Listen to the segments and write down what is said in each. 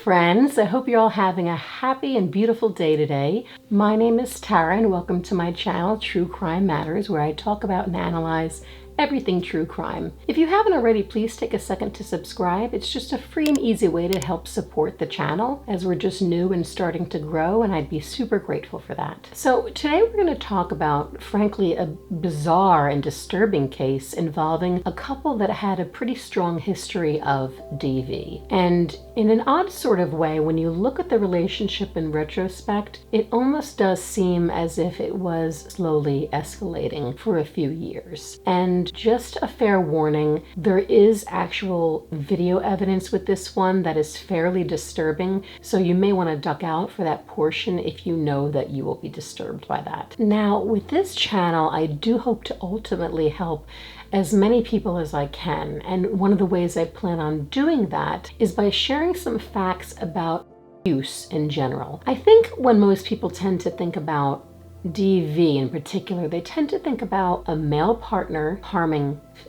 friends. I hope you're all having a happy and beautiful day today. My name is Tara and welcome to my channel, True Crime Matters, where I talk about and analyze everything true crime. If you haven't already, please take a second to subscribe. It's just a free and easy way to help support the channel as we're just new and starting to grow, and I'd be super grateful for that. So today we're going to talk about, frankly, a bizarre and disturbing case involving a couple that had a pretty strong history of DV. And in an odd sort of way, when you look at the relationship in retrospect, it almost does seem as if it was slowly escalating for a few years. And just a fair warning, there is actual video evidence with this one that is fairly disturbing, so you may want to duck out for that portion if you know that you will be disturbed by that. Now, with this channel, I do hope to ultimately help as many people as I can, and one of the ways I plan on doing that is by sharing some facts about abuse in general. I think when most people tend to think about DV in particular, they tend to think about a male partner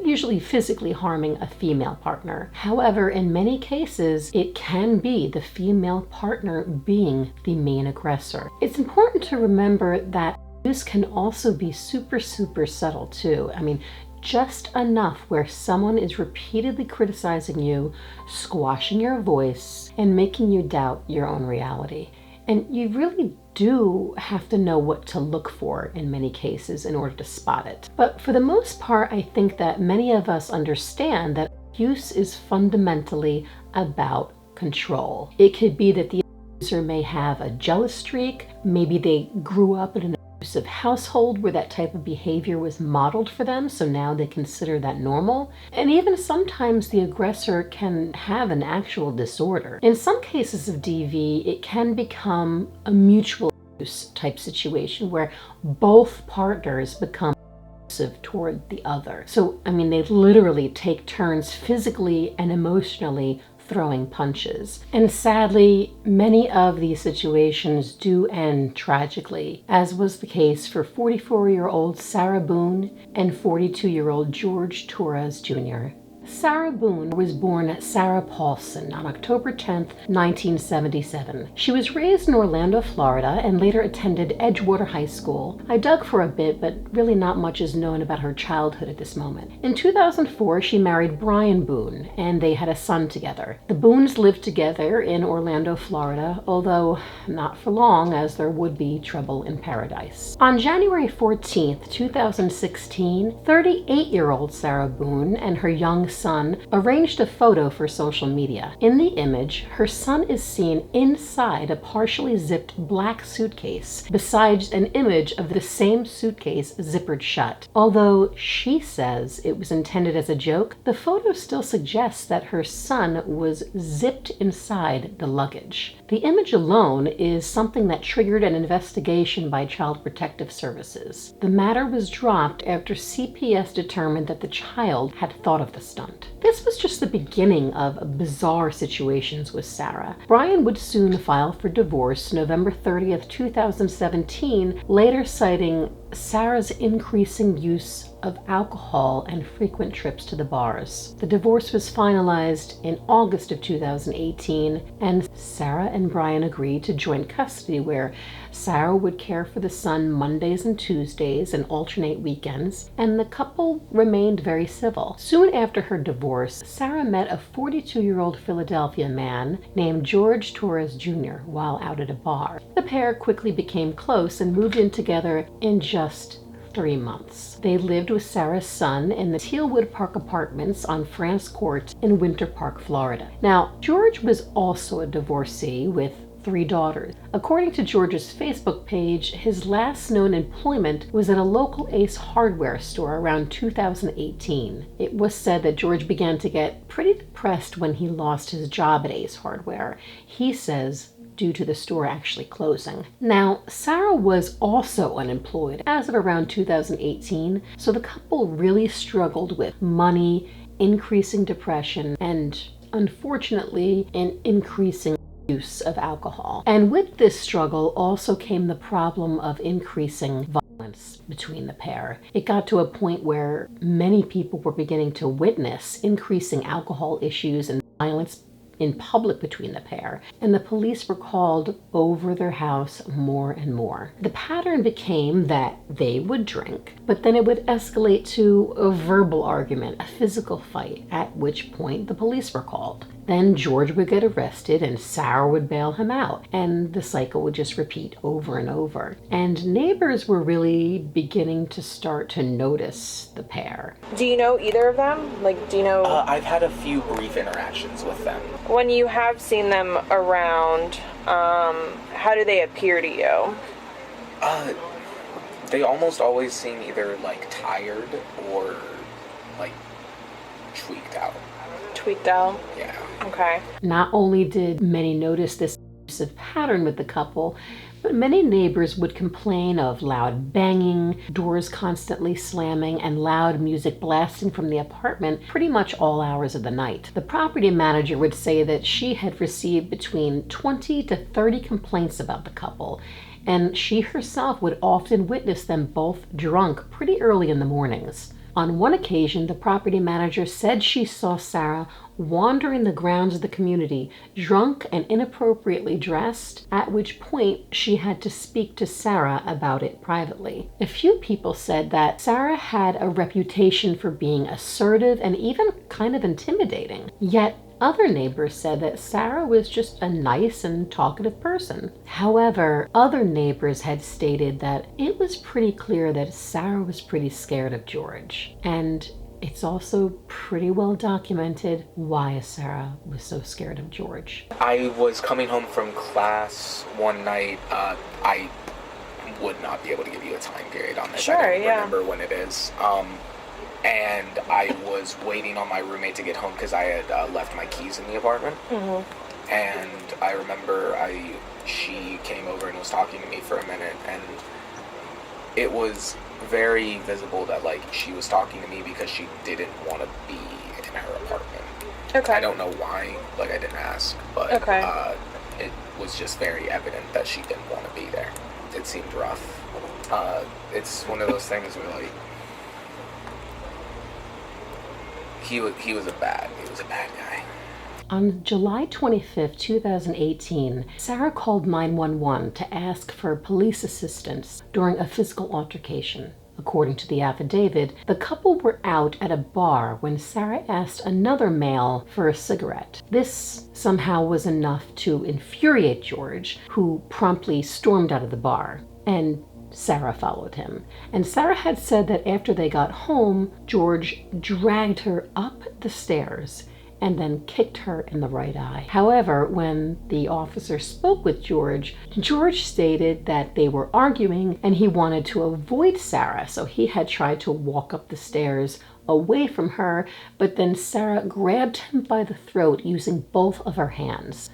usually physically harming a female partner. However, in many cases, it can be the female partner being the main aggressor. It's important to remember that abuse can also be super subtle too. I mean, just enough where someone is repeatedly criticizing you, squashing your voice, and making you doubt your own reality. And you really do have to know what to look for in many cases in order to spot it. But for the most part, I think that many of us understand that abuse is fundamentally about control. It could be that the abuser may have a jealous streak, maybe they grew up in an abusive household where that type of behavior was modeled for them, so now they consider that normal. And even sometimes the aggressor can have an actual disorder. In some cases of DV, it can become a mutual abuse type situation where both partners become abusive toward the other. So, I mean, they literally take turns physically and emotionally throwing punches. And sadly, many of these situations do end tragically, as was the case for 44-year-old Sarah Boone and 42-year-old Jorge Torres Jr. Sarah Boone was born Sarah Paulson on October 10th, 1977. She was raised in Orlando, Florida, and later attended Edgewater High School. I dug for a bit, but really not much is known about her childhood at this moment. In 2004, she married Brian Boone, and they had a son together. The Boones lived together in Orlando, Florida, although not for long, as there would be trouble in paradise. On January 14th, 2016, 38-year-old Sarah Boone and her young son arranged a photo for social media. In the image, her son is seen inside a partially zipped black suitcase, besides an image of the same suitcase zippered shut. Although she says it was intended as a joke, the photo still suggests that her son was zipped inside the luggage. The image alone is something that triggered an investigation by Child Protective Services. The matter was dropped after CPS determined that the child had thought of the stunt. This was just the beginning of bizarre situations with Sarah. Brian would soon file for divorce November 30th, 2017, later citing Sarah's increasing use of alcohol and frequent trips to the bars. The divorce was finalized in August of 2018, and Sarah and Brian agreed to joint custody, where Sarah would care for the son Mondays and Tuesdays and alternate weekends, and the couple remained very civil. Soon after her divorce, Sarah met a 42-year-old Philadelphia man named Jorge Torres Jr. while out at a bar. The pair quickly became close and moved in together in just 3 months. They lived with Sarah's son in the Tealwood Park Apartments on France Court in Winter Park, Florida. Now, George was also a divorcee with 3 daughters. According to George's Facebook page, his last known employment was at a local Ace hardware store around 2018. It was said that George began to get pretty depressed when he lost his job at Ace Hardware. He says due to the store actually closing. Now, Sarah was also unemployed as of around 2018, so the couple really struggled with money, increasing depression, and unfortunately, an increasing use of alcohol. And with this struggle also came the problem of increasing violence between the pair. It got to a point where many people were beginning to witness increasing alcohol issues and violence in public between the pair, and the police were called over their house more and more. The pattern became that they would drink, but then it would escalate to a verbal argument, a physical fight, at which point the police were called. Then George would get arrested and Sarah would bail him out, and the cycle would just repeat over and over. And neighbors were really beginning to start to notice the pair. Do you know either of them? Like, do you know? I've had a few brief interactions with them. When you have seen them around, how do they appear to you? They almost always seem either like tired or like tweaked out. Tweaked out? Yeah. Okay. Not only did many notice this pattern with the couple, but many neighbors would complain of loud banging, doors constantly slamming, and loud music blasting from the apartment pretty much all hours of the night. The property manager would say that she had received between 20 to 30 complaints about the couple, and she herself would often witness them both drunk pretty early in the mornings. On one occasion, the property manager said she saw Sarah wandering the grounds of the community, drunk and inappropriately dressed, at which point she had to speak to Sarah about it privately. A few people said that Sarah had a reputation for being assertive and even kind of intimidating, yet other neighbors said that Sarah was just a nice and talkative person. However, other neighbors had stated that it was pretty clear that Sarah was pretty scared of George. And it's also pretty well documented why Sarah was so scared of George. I was coming home from class one night. I would not be able to give you a time period on this. Sure, I don't remember when it is. And I was waiting on my roommate to get home because I had left my keys in the apartment. Mm-hmm. And I remember she came over and was talking to me for a minute, and it was very visible that like she was talking to me because she didn't want to be in her apartment. Okay. I don't know why, like I didn't ask, but okay. It was just very evident that she didn't want to be there. It seemed rough. It's one of those things where like he was a bad guy. On July 25th, 2018, Sarah called 911 to ask for police assistance during a physical altercation. According to the affidavit, the couple were out at a bar when Sarah asked another male for a cigarette. This somehow was enough to infuriate George, who promptly stormed out of the bar, and Sarah followed him. And Sarah had said that after they got home, George dragged her up the stairs and then kicked her in the right eye. However, when the officer spoke with George stated that they were arguing and he wanted to avoid Sarah, so he had tried to walk up the stairs away from her, but then Sarah grabbed him by the throat using both of her hands.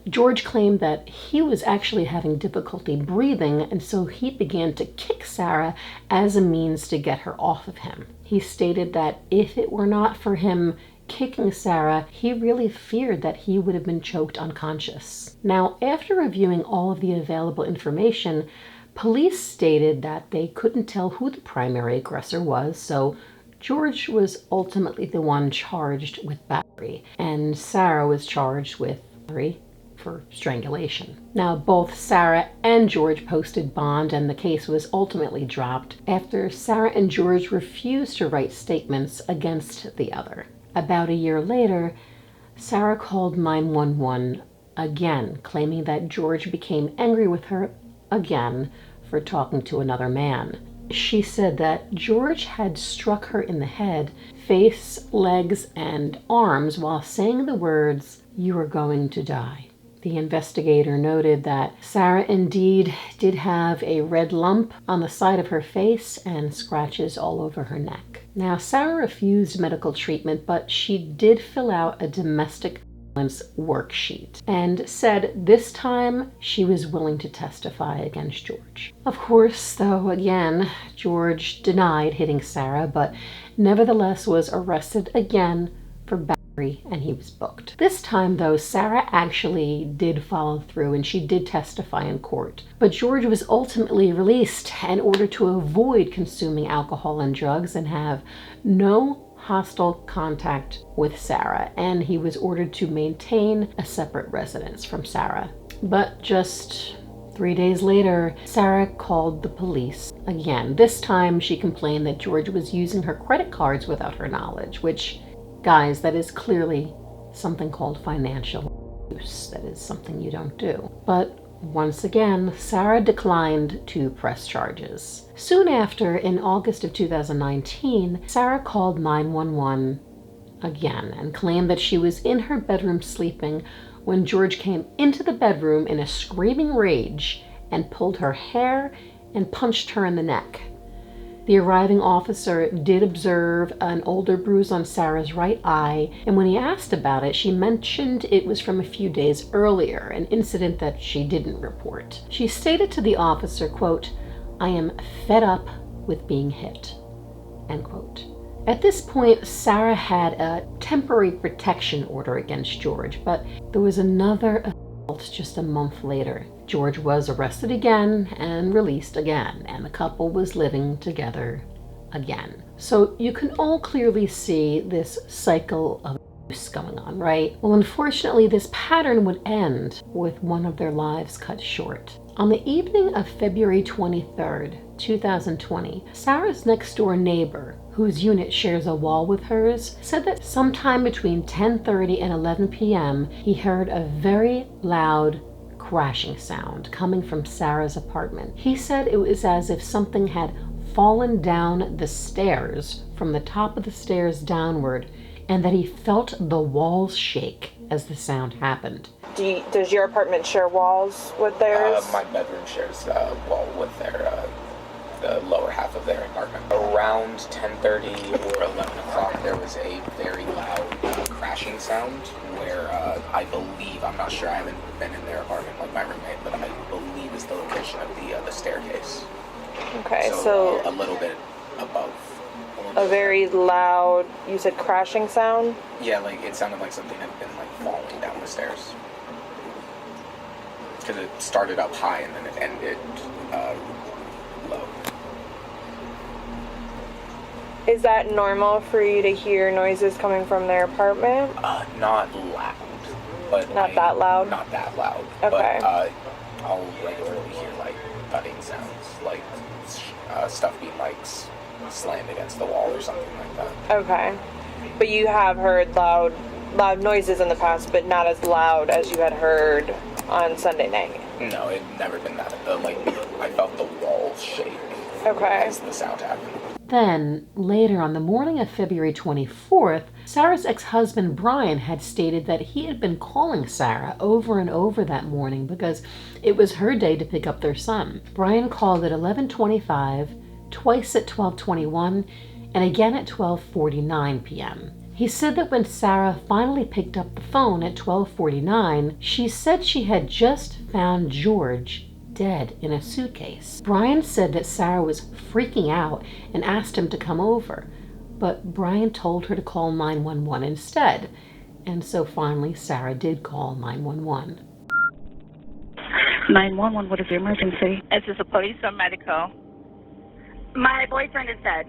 George claimed that he was actually having difficulty breathing, and so he began to kick Sarah as a means to get her off of him. He stated that if it were not for him kicking Sarah, he really feared that he would have been choked unconscious. Now, after reviewing all of the available information, police stated that they couldn't tell who the primary aggressor was, so George was ultimately the one charged with battery, and Sarah was charged with battery for strangulation. Now, both Sarah and George posted bond, and the case was ultimately dropped after Sarah and George refused to write statements against the other. About a year later, Sarah called 911 again, claiming that George became angry with her again for talking to another man. She said that George had struck her in the head, face, legs, and arms while saying the words, "You are going to die." The investigator noted that Sarah indeed did have a red lump on the side of her face and scratches all over her neck. Now, Sarah refused medical treatment, but she did fill out a domestic violence worksheet and said this time she was willing to testify against George. Of course, though, again, George denied hitting Sarah, but nevertheless was arrested again for battery, and he was booked. This time, though, Sarah actually did follow through and she did testify in court. But George was ultimately released in order to avoid consuming alcohol and drugs and have no hostile contact with Sarah, and he was ordered to maintain a separate residence from Sarah. But just 3 days later, Sarah called the police again. This time she complained that George was using her credit cards without her knowledge, which, guys, that is clearly something called financial abuse. That is something you don't do. But once again, Sarah declined to press charges. Soon after, in August of 2019, Sarah called 911 again and claimed that she was in her bedroom sleeping when George came into the bedroom in a screaming rage and pulled her hair and punched her in the neck. The arriving officer did observe an older bruise on Sarah's right eye, and when he asked about it, she mentioned it was from a few days earlier, an incident that she didn't report. She stated to the officer, quote, "I am fed up with being hit," end quote. At this point, Sarah had a temporary protection order against George, but there was another assault just a month later. George was arrested again and released again, and the couple was living together again. So you can all clearly see this cycle of abuse going on, right? Well, unfortunately, this pattern would end with one of their lives cut short. On the evening of February 23rd, 2020, Sarah's next door neighbor, whose unit shares a wall with hers, said that sometime between 10:30 and 11 p.m., he heard a very loud crashing sound coming from Sarah's apartment. He said it was as if something had fallen down the stairs from the top of the stairs downward, and that he felt the walls shake as the sound happened. Does your apartment share walls with theirs? My bedroom shares a wall with the lower half of their apartment. Around 10:30 or 11 o'clock, there was a very loud crashing sound where I believe, I'm not sure, I haven't been in their apartment like my roommate, but I believe is the location of the staircase. Okay, So a little bit above. A very loud, you said crashing sound? Yeah, like it sounded like something had been like falling down the stairs. Because it started up high and then it ended low. Is that normal for you to hear noises coming from their apartment? Not loud, but Not that loud? Not that loud. Okay. But I'll regularly hear like thudding sounds, like stuff being like slammed against the wall or something like that. Okay. But you have heard loud noises in the past, but not as loud as you had heard on Sunday night. No, it never been that. Like I felt the walls shake. Okay. As the sound happened. Then, later on the morning of February 24th, Sarah's ex-husband Brian had stated that he had been calling Sarah over and over that morning because it was her day to pick up their son. Brian called at 11:25, twice at 12:21, and again at 12:49 p.m. He said that when Sarah finally picked up the phone at 12:49, she said she had just found George dead in a suitcase. Brian said that Sarah was freaking out and asked him to come over, but Brian told her to call 911 instead, and so finally Sarah did call 911. 911, what is the emergency? Is this a police or medical? My boyfriend is dead.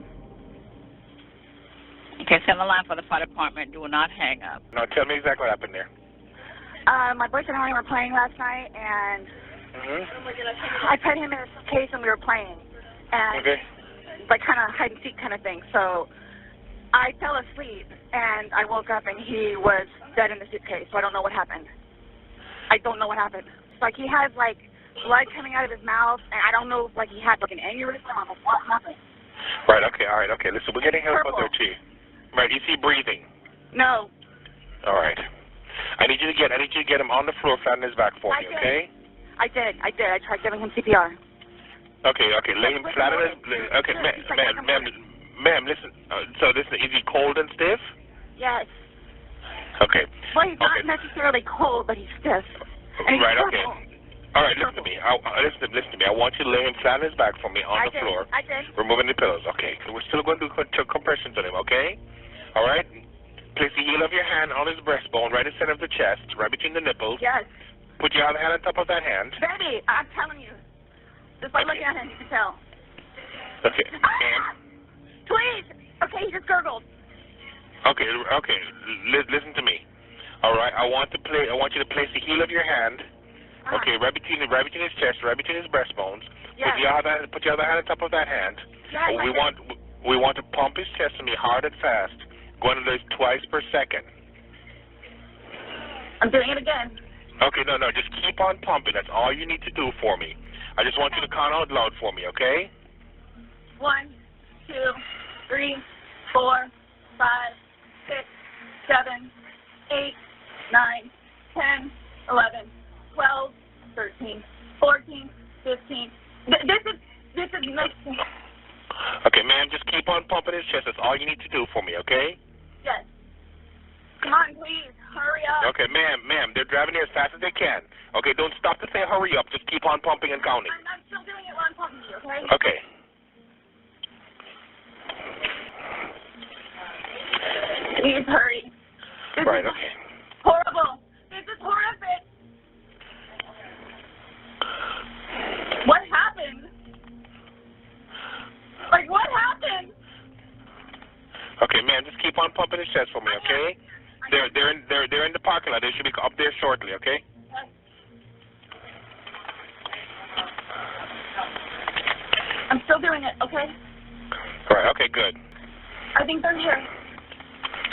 Okay, send the line for the fire department. Do not hang up. No, tell me exactly what happened there. My boyfriend and I were playing last night, and I put him in a suitcase and we were playing. And like kind of hide and seek kind of thing. So I fell asleep and I woke up and he was dead in the suitcase. So I don't know what happened. I don't know what happened. Like he has like blood coming out of his mouth, and I don't know if like he had like an aneurysm or what happened. Right, okay, all right, okay. Listen, we're getting help out there too. Right, is he breathing? No. All right. I need you to get him on the floor, flat on his back for me, okay? I did. I tried giving him CPR. Okay, lay him flat on his... Okay, ma'am, listen. So listen, is he cold and stiff? Yes. Okay. Well, he's not necessarily cold, but he's stiff. And right, he's okay. All right, listen to me. Listen to me. I want you to lay him flat on his back for me on the floor. I did. Removing the pillows, okay. We're still going to do compressions on him, okay? All right? Place the heel of your hand on his breastbone, right in the center of the chest, right between the nipples. Yes. Put your other hand on top of that hand. Baby, I'm telling you. Just by looking at him, you can tell. Okay. Ah! Please! Okay, he just gurgled. Okay, okay. Listen to me. All right. I want you to place the heel of your hand. Okay, right between his chest, right between his breastbones. Yes. Put your other hand on top of that hand. Yes, We want to pump his chest to me hard and fast, going at least twice per second. I'm doing it again. Okay, no, just keep on pumping. That's all you need to do for me. I just want you to count out loud for me, okay? 1, 2, 3, 4, 5, 6, 7, 8, 9, 10, 11, 12, 13, 14, 15. This is mixing. Okay, ma'am, just keep on pumping his chest. That's all you need to do for me, okay? Yes. Come on, please. Hurry up. Okay, ma'am, they're driving here as fast as they can. Okay, don't stop to say hurry up. Just keep on pumping and counting. I'm still doing it while I'm talking to you, okay? Okay. Please hurry. Right, okay. Horrible. This is horrific. What happened? Like, what happened? Okay, ma'am, just keep on pumping his chest for me, okay? They're in the parking lot. They should be up there shortly, okay? I'm still doing it, okay? Right, okay, good. I think they're here.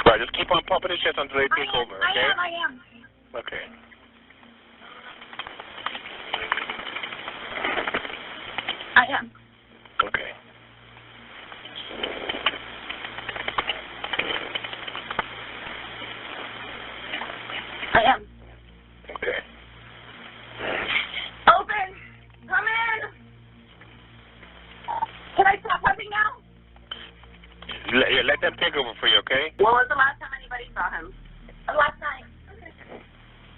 Right, just keep on pumping his chest until they take over, okay? I am. Okay. I am. Okay. I am. Okay. Open! Come in! Can I stop pumping now? Let them take over for you, okay? When was the last time anybody saw him? Last night.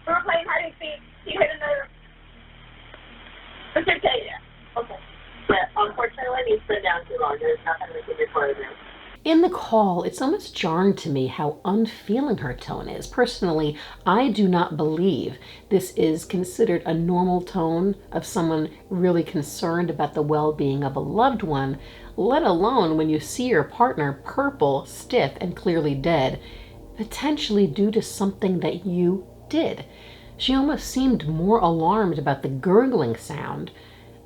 We were playing hide and seek. He hit another. Suitcase. Okay. Yeah, unfortunately, he's been down too long. There's nothing we can do for him. In the call, it's almost jarring to me how unfeeling her tone is. Personally, I do not believe this is considered a normal tone of someone really concerned about the well-being of a loved one, let alone when you see your partner purple, stiff, and clearly dead, potentially due to something that you did. She almost seemed more alarmed about the gurgling sound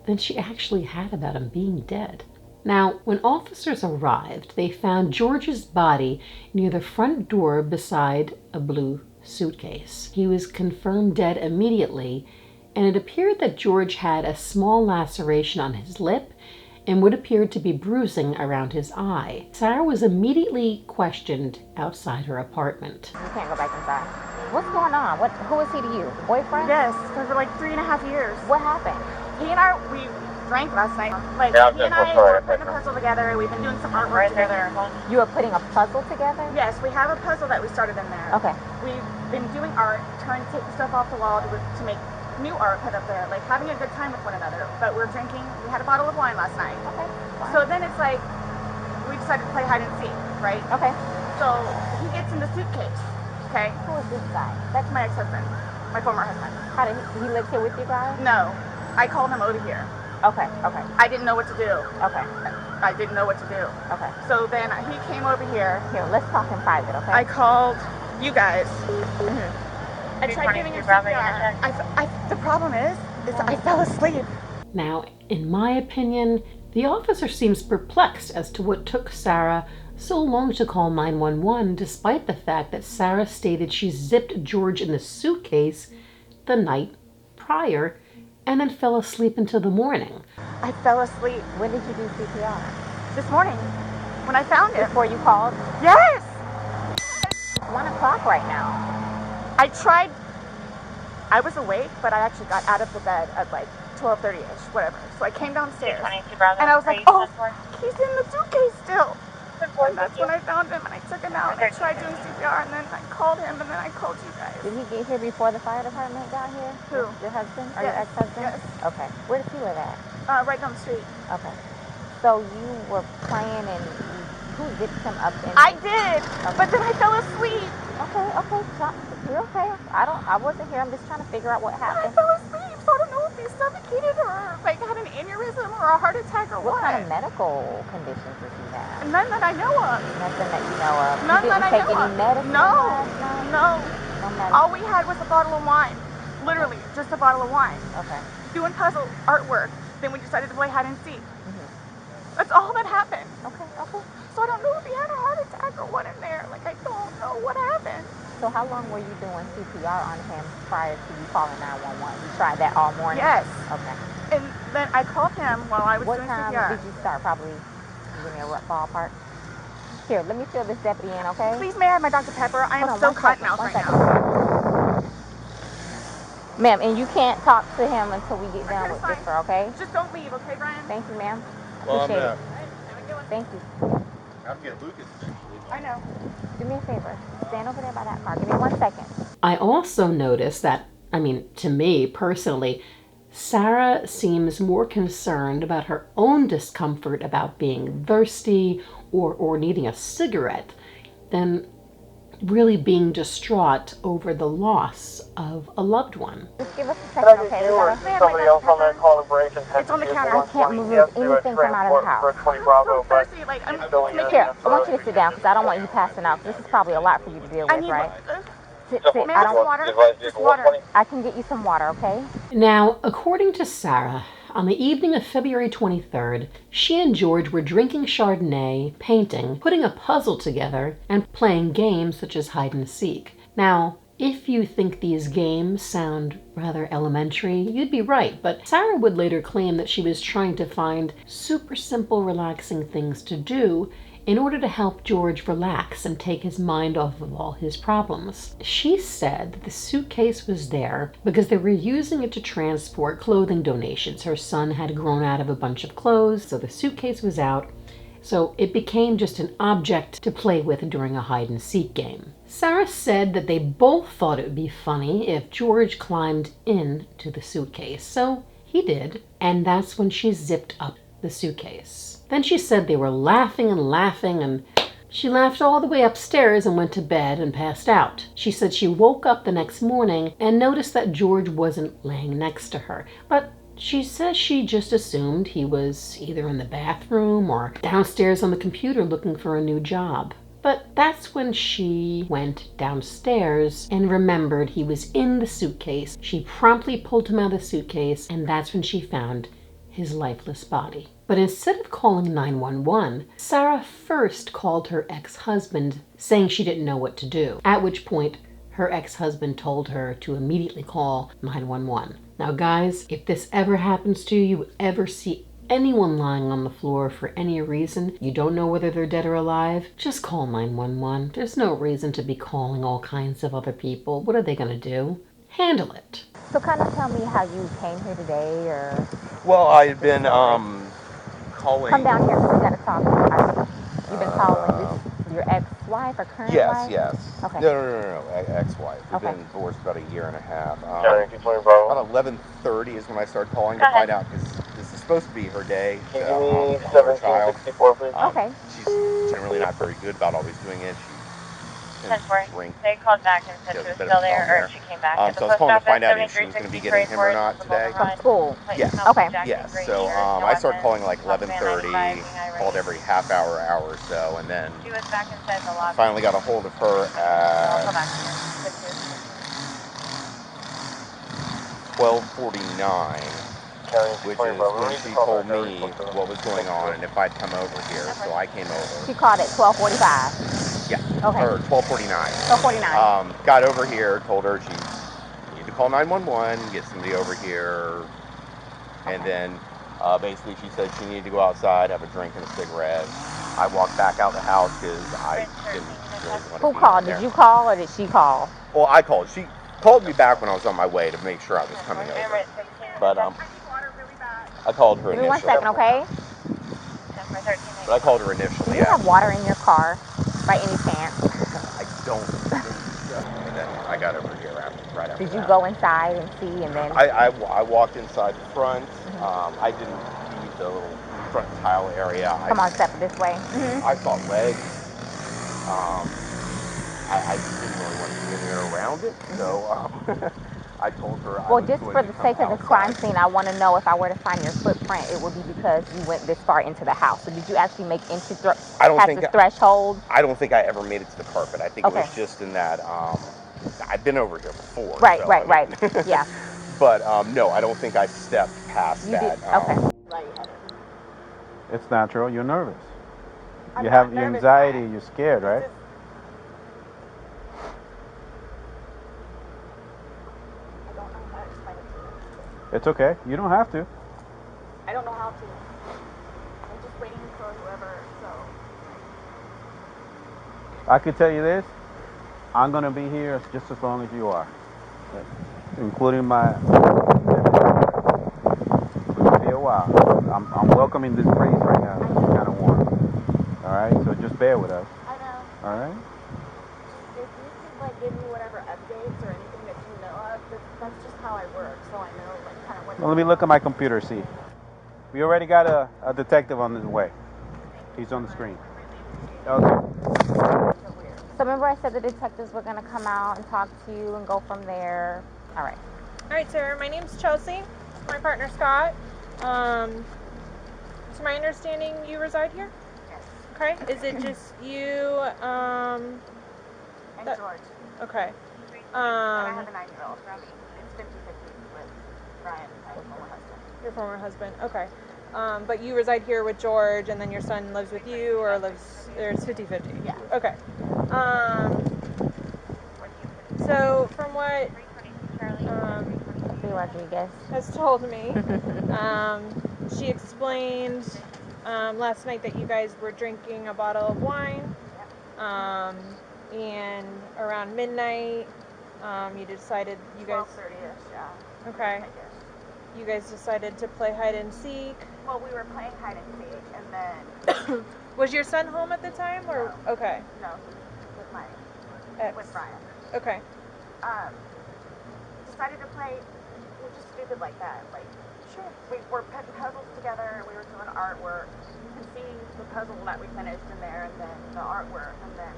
than she actually had about him being dead. Now, when officers arrived, they found George's body near the front door beside a blue suitcase. He was confirmed dead immediately, and it appeared that George had a small laceration on his lip and what appeared to be bruising around his eye. Sarah was immediately questioned outside her apartment. You can't go back inside. What's going on? Who is he to you? Boyfriend? Yes, for like 3.5 years. What happened? He and I, we drank last night. Like, he and I were putting a puzzle together. We've been doing some artwork together. You are putting a puzzle together? Yes, we have a puzzle that we started in there. Okay. We've been doing art, trying to take the stuff off the wall to make new art put up there, like having a good time with one another. But we're drinking. We had a bottle of wine last night. Okay. Fine. So then it's like, we decided to play hide and seek, right? Okay. So he gets in the suitcase, okay? Who is this guy? That's my ex-husband, my former husband. How did he live here with you guys? No, I called him over here. Okay. Okay. I didn't know what to do. Okay. I didn't know what to do. Okay. So then he came over here. Here, let's talk in private, okay? I called you guys. I tried giving him CPR. The problem is I fell asleep. Now, in my opinion, the officer seems perplexed as to what took Sarah so long to call 911, despite the fact that Sarah stated she zipped George in the suitcase the night prior and then fell asleep until the morning. I fell asleep. When did you do CPR? This morning, when I found him. Before you called? Yes! It's 1 o'clock right now. I tried. I was awake, but I actually got out of the bed at like 12:30ish, whatever. So I came downstairs, and I was like, oh, he's in the suitcase still. And that's when I found him, and I took him out, and I tried doing CPR, and then I called him, and then I called you guys. Did he get here before the fire department got here? Who? Your husband? Or Yes. your ex-husband? Yes. Okay. Where does he live at? Right down the street. Okay. So you were playing and who zipped him up in? I did, but then I fell asleep. Okay. You're okay. I wasn't here. I'm just trying to figure out what I happened. fell asleep, so I don't know if he's suffocated or like had an aneurysm or a heart attack or What kind of medical conditions does he have? None that I know of. Nothing that you know of. None You that didn't I take know any of. medicine last night? No. No medicine. All we had was a bottle of wine. Literally, just a bottle of wine. Okay. Doing puzzle artwork. Then we decided to play hide and seek. That's all that happened. Okay. So I don't know if he had a heart attack or what in there. Like, I don't know what happened. So how long were you doing CPR on him prior to you calling 911? You tried that all morning? Yes. Okay. And then I called him while I was doing CPR. What time did you start? Probably, give me a rough ballpark. Here, let me fill this deputy in, okay? Please, may I have my Dr. Pepper? I am so cotton mouth right now. Ma'am, and you can't talk to him until we get done with this, okay? Just don't leave, okay, Brian? Thank you, ma'am. Well, Appreciate it. Thank you. I'll get Lucas eventually. I know. Do me a favor. Stand over there by that car. Give me 1 second. I also noticed that, to me personally, Sarah seems more concerned about her own discomfort about being thirsty or needing a cigarette than really being distraught over the loss of a loved one. Just give us a second, okay? Somebody else on that call operation. It's on the counter. I can't move anything from out of the house. Here, I want you to sit down because I don't want you passing out. This is probably a lot for you to deal with, right? Sit. I don't water. Just water. I can get you some water, okay? Now, according to Sarah, on the evening of February 23rd, she and George were drinking Chardonnay, painting, putting a puzzle together, and playing games such as hide and seek. Now, if you think these games sound rather elementary, you'd be right, but Sarah would later claim that she was trying to find super simple, relaxing things to do in order to help George relax and take his mind off of all his problems. She said that the suitcase was there because they were using it to transport clothing donations. Her son had grown out of a bunch of clothes, so the suitcase was out. So it became just an object to play with during a hide and seek game. Sarah said that they both thought it would be funny if George climbed into the suitcase. So he did, and that's when she zipped up the suitcase. Then she said they were laughing, and she laughed all the way upstairs and went to bed and passed out. She said she woke up the next morning and noticed that George wasn't laying next to her, but she says she just assumed he was either in the bathroom or downstairs on the computer looking for a new job. But that's when she went downstairs and remembered he was in the suitcase. She promptly pulled him out of the suitcase, and that's when she found his lifeless body. But instead of calling 911, Sarah first called her ex-husband, saying she didn't know what to do, at which point her ex-husband told her to immediately call 911. Now guys, if this ever happens to you, ever see anyone lying on the floor for any reason, you don't know whether they're dead or alive, just call 911. There's no reason to be calling all kinds of other people. What are they going to do? Handle it. So kind of tell me how you came here today, or... Well, I had been calling... Come down here, we got to talk. You've been calling your ex-wife or current wife? Yes. Okay. No, ex-wife. We've Okay. been divorced about a year and a half. About 11:30 is when I started calling to find out, because this is supposed to be her day. Give me Her child. 1764, please. Okay. She's generally not very good about always doing it. She tends to drink. They called back and said she was still there, or she came back. So I was calling to find out if she was going to be getting him or not today. From school? Yes. Okay. Yes. So I started calling like 11:30, called every half hour or so, and then She was back inside the lobby. finally got a hold of her I'll come at back here. 12:49, which is when she told me what was going on and if I'd come over here. So I came over. She called at 12:45. Yeah. Okay. Or 12:49. 12:49. Got over here, told her she needed to call 911, get somebody over here, and then basically she said she needed to go outside, have a drink and a cigarette. I walked back out the house because I didn't really want to Who be called? there. Did you call or did she call? Well, I called. She called me back when I was on my way to make sure I was coming over. But I called her Give me 1 initially. second, okay? But I called her Do initially. you have water in your car by any chance? I don't think so. And then I got over here right after Did you that. go inside and see and then? I walked inside the front. I didn't see the little front tile area. Come on, step this way. I saw legs. I just didn't really want to be in there around it. So I told her. Well, just for the sake of the crime scene, I want to know if I were to find your footprint, it would be because you went this far into the house. So did you actually make entry past the threshold? I don't think I ever made it to the carpet. I think it was just in that. I've been over here before. Right, so, right. Yeah. But no, I don't think I stepped past that. Okay. It's natural. You're nervous. You have your anxiety. You're scared, right? It's okay. You don't have to. I don't know how to. I'm just waiting for whoever, so. I could tell you this. I'm going to be here just as long as you are. Including my... It's going to be a while. I'm welcoming this breeze right now. It's kind of warm. All right? So just bear with us. I know. All right? If you could, like, give me whatever updates or anything that you know of, that's just how I work, so I know, like, kind of what... Well, let me look at my computer, see. We already got a detective on his way. He's on the screen. Okay. So remember I said the detectives were going to come out and talk to you and go from there. All right. All right, sir. My name's Chelsea. My partner, Scott. To my understanding, you reside here? Yes. Okay. Is it just you, And George. Okay. And I have a 9-year-old. It's 50-50 with Brian, my former husband. Your former husband. Okay. But you reside here with George, and then your son lives with you, or lives there? It's 50-50. Yeah. Okay. So from what Rodriguez has told me, she explained last night that you guys were drinking a bottle of wine, and around midnight, you decided you guys. 12:30ish, yeah. Okay. You guys decided to play hide and seek. Well, we were playing hide and seek, and then... Was your son home at the time, or No. okay? No, with my Ex. with Brian. Okay. Decided to play. We're just stupid like that. Like, Sure. we were putting puzzles together. We were doing artwork. You can see the puzzle that we finished in there, and then the artwork, and then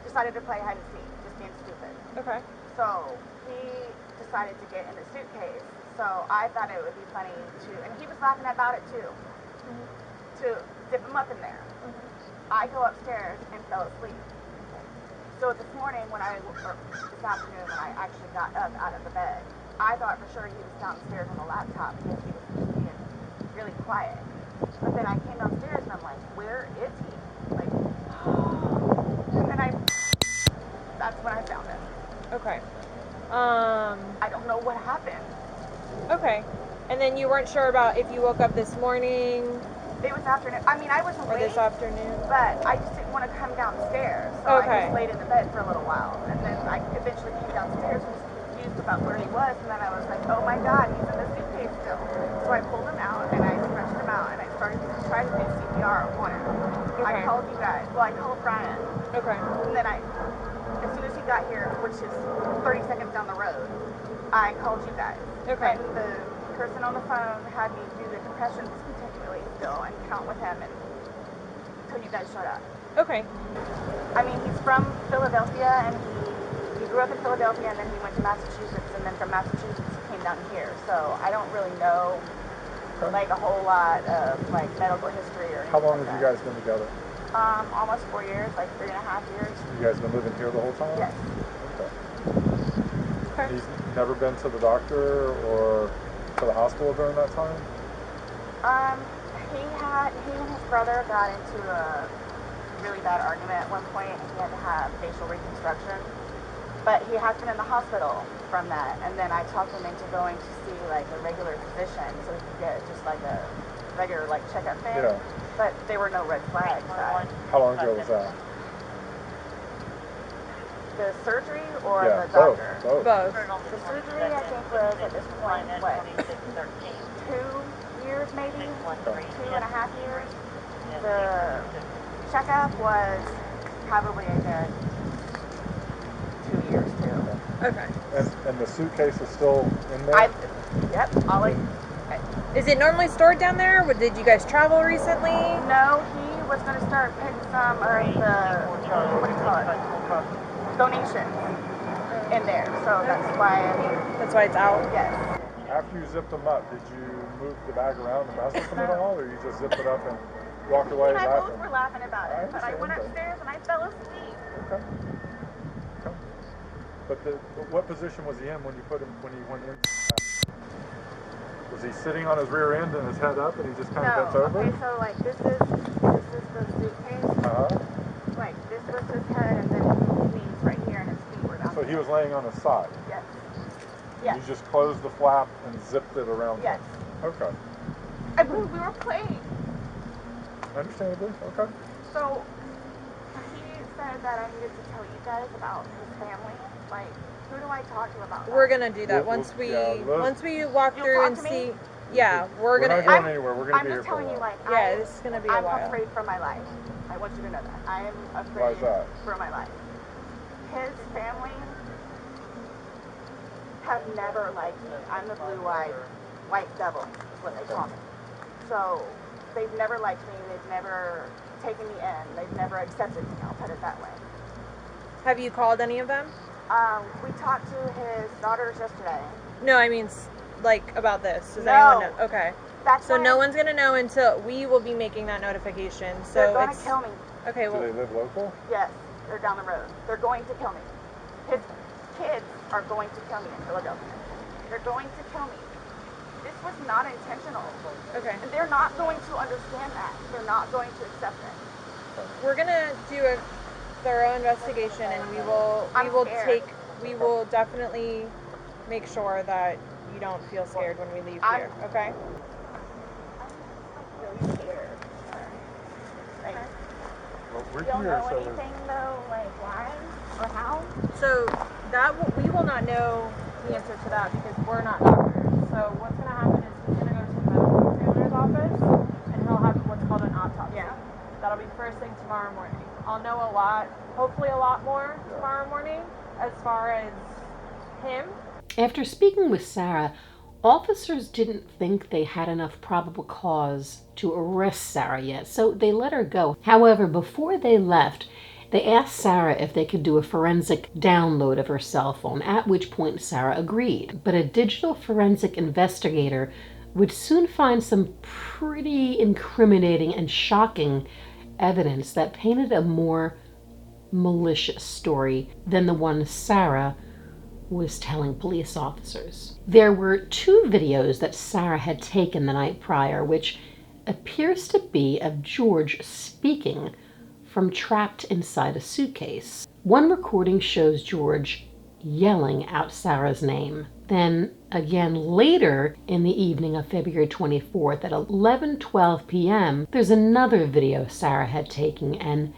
decided to play hide and seek, just being stupid. Okay. So he decided to get in the suitcase. So I thought it would be funny to, and he was laughing about it too, to dip him up in there. I go upstairs and fell asleep. So this morning or this afternoon when I actually got up out of the bed, I thought for sure he was downstairs on the laptop because he was just being really quiet. But then I came downstairs and I'm like, where is he? Like, and then that's when I found him. Okay. I don't know what happened. Okay. And then you weren't sure about if you woke up this morning It was afternoon. I mean, I was or awake, this afternoon. but I just didn't want to come downstairs. So Okay. I just laid in the bed for a little while. And then I eventually came downstairs and was confused about where he was. And then I was like, oh my God, he's in the suitcase still. So I pulled him out and I stretched him out and I started to try to do CPR on him. I called you guys. Well, I called Brian. Okay. And then as soon as he got here, which is 30 seconds down the road, I called you guys. Okay. And the person on the phone had me do the compressions continually still and count with him until you guys showed up. Okay. I mean, he's from Philadelphia and he grew up in Philadelphia and then he went to Massachusetts and then from Massachusetts he came down here. So I don't really know like a whole lot of like medical history or anything. How long like have you that. guys been together? Almost 4 years, like 3.5 years. You guys been living here the whole time? Yes. Okay. He's never been to the doctor or to the hospital during that time? He and his brother got into a really bad argument at one point and he had to have facial reconstruction. But he has been in the hospital from that, and then I talked him into going to see like a regular physician so he could get just like a regular like checkup thing. Yeah. But there were no red flags. How long ago was that? The surgery or Yeah, the doctor? both. The surgery I think was at this point, what, 2 years maybe? 2.5 years. The checkup was probably a good 2 years too. Okay. And the suitcase is still in there? Yep. Is it normally stored down there? Did you guys travel recently? No, he was going to start putting some of the, what do you call it, donations in there. So that's why, That's why it's out? Yes. After you zipped them up, did you move the bag around and mess with them at all, or you just zipped it up and walked away And I both laughing? were laughing about it, but I went upstairs and I fell asleep. Okay. But what position was he in when he went in? Was he sitting on his rear end and his head up and he just kind of bent over? Okay, so like this is the suitcase. Like this was his head and then his knees right here and his feet were down. So he was laying on his side? Yes. Yes. You just closed the flap and zipped it around Yes. him? Okay. I believe we were playing. Understandably, okay. So he said that I needed to tell you guys about his family. Like, who do I talk to about that? We're gonna do that once we walk through and see. Yeah, we're not going anywhere. We're gonna be here I'm just telling you, like, yeah, this is gonna be a while. I'm afraid for my life. I want you to know that. I am afraid Why is that? for my life. His family have never liked me. I'm the blue-eyed white devil, is what they call me. So they've never liked me. They've never taken me in. They've never accepted me. I'll put it that way. Have you called any of them? We talked to his daughters yesterday. No, I mean, like, about this. Does No. anyone know? Okay. That's so why no one's gonna know until we will be making that notification. So they're going to kill me. Okay. Well. Do they live local? Yes, they're down the road. They're going to kill me. His kids are going to kill me in Philadelphia. They're going to kill me. This was not intentional. Okay. And they're not going to understand that. They're not going to accept it. We're gonna do a thorough investigation, and we will definitely make sure that you don't feel scared when we leave here. Okay. Really scared. Like, Well, we're you don't here, know so anything though, like why or how? So we will not know the answer to that because we're not doctors. So what's gonna happen is he's gonna go to the medical examiner's office, and he'll have what's called an autopsy. Yeah. That'll be first thing tomorrow morning. I'll know a lot, hopefully a lot more tomorrow morning as far as him. After speaking with Sarah, officers didn't think they had enough probable cause to arrest Sarah yet, so they let her go. However, before they left, they asked Sarah if they could do a forensic download of her cell phone, at which point Sarah agreed. But a digital forensic investigator would soon find some pretty incriminating and shocking evidence that painted a more malicious story than the one Sarah was telling police officers. There were 2 videos that Sarah had taken the night prior, which appears to be of George speaking from trapped inside a suitcase. One recording shows George yelling out Sarah's name. Then again later in the evening of February 24th at 11:12 p.m., there's another video Sarah had taken, and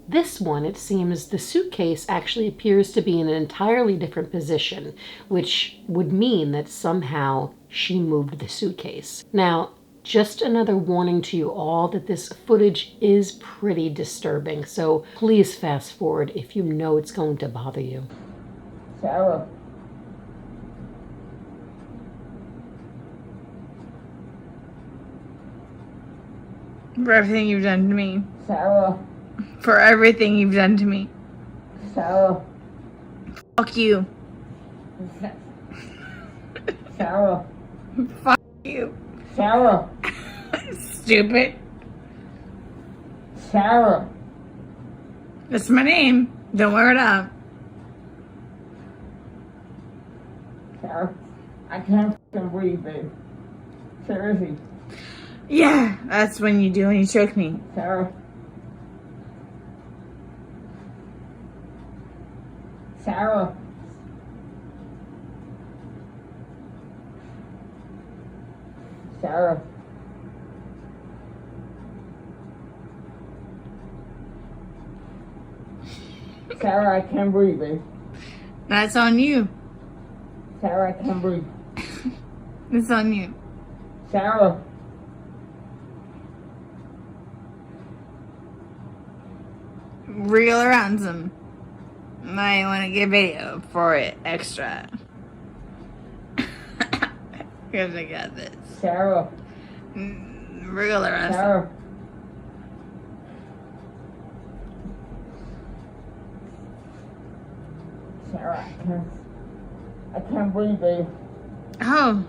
this one, it seems, the suitcase actually appears to be in an entirely different position, which would mean that somehow she moved the suitcase. Now, just another warning to you all that this footage is pretty disturbing, so please fast forward if you know it's going to bother you. Sarah. For everything you've done to me. Sarah. For everything you've done to me. Sarah. Fuck you. Sarah. Fuck you. Sarah. Stupid. Sarah. That's my name. Don't wear it up. Sarah. I can't fucking breathe, babe. Seriously. Yeah, that's when you do when you choke me. Sarah. Sarah. Sarah. Sarah, I can't breathe, babe. That's on you. Sarah, I can't breathe. It's on you. Sarah. Real or ransom. Might want to get video for it extra. Because I got this. Sarah. Real or ransom. Sarah. Sarah. Sarah, I can't breathe, babe. Oh.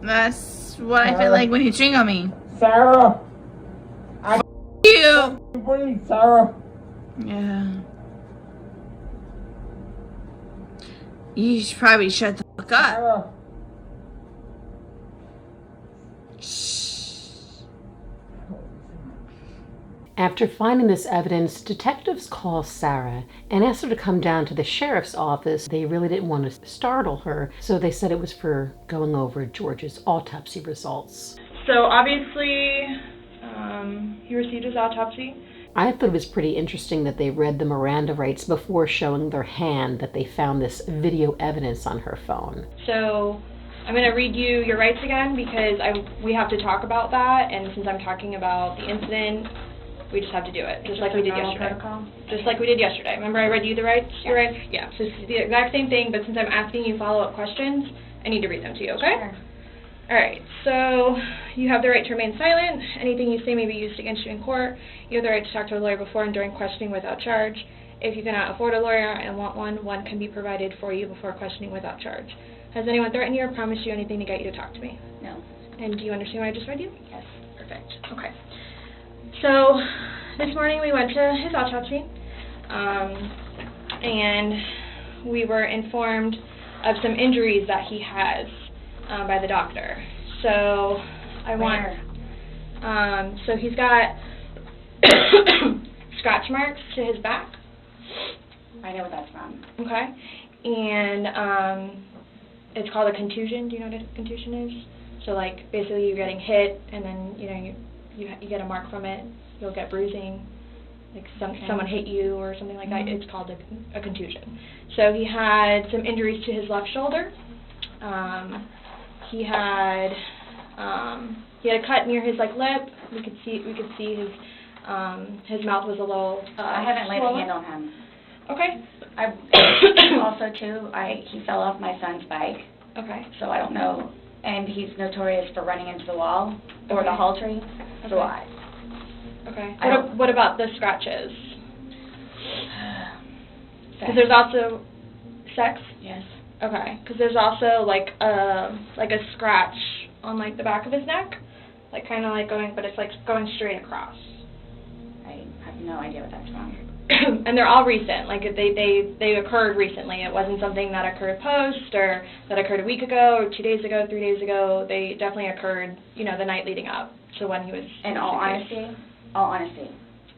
That's what I feel like when you ching on me. Sarah! You! Breathe, Sarah! Yeah. You should probably shut the fuck up. Sarah! After finding this evidence, detectives call Sarah and asked her to come down to the sheriff's office. They really didn't want to startle her, so they said it was for going over George's autopsy results. So obviously, he received his autopsy. I thought it was pretty interesting that they read the Miranda rights before showing their hand, that they found this video evidence on her phone. So I'm going to read you your rights again because we have to talk about that, and since I'm talking about the incident, we just have to do it, just like we did yesterday. Just like we did yesterday. Remember I read you the rights? Your rights? Yeah. So it's the exact same thing, but since I'm asking you follow-up questions, I need to read them to you, okay? Sure. Alright, so you have the right to remain silent. Anything you say may be used against you in court. You have the right to talk to a lawyer before and during questioning without charge. If you cannot afford a lawyer and want one can be provided for you before questioning without charge. Has anyone threatened you or promised you anything to get you to talk to me? No. And do you understand what I just read you? Yes. Perfect. Okay. So this morning we went to his autopsy, and we were informed of some injuries that he has by the doctor. So so he's got scratch marks to his back. I know what that's from. Okay. And it's called a contusion. Do you know what a contusion is? So like basically you're getting hit and then you get a mark from it. You'll get bruising, like someone hit you or something like that. It's called a contusion. So he had some injuries to his left shoulder. He had a cut near his lip. We could see his mouth was a little. I haven't laid a hand on him. Okay. Also too, he fell off my son's bike. Okay. So I don't know, and he's notorious for running into the wall or the hall tree. So Okay. What about the scratches? Because there's also sex. Yes. Okay. Because there's also like a scratch on like the back of his neck, like kind of like going, but it's like going straight across. I have no idea what that's from. And they're all recent. Like they occurred recently. It wasn't something that occurred post or that occurred a week ago or 2 days ago, 3 days ago. They definitely occurred, the night leading up to when he was. In all honesty,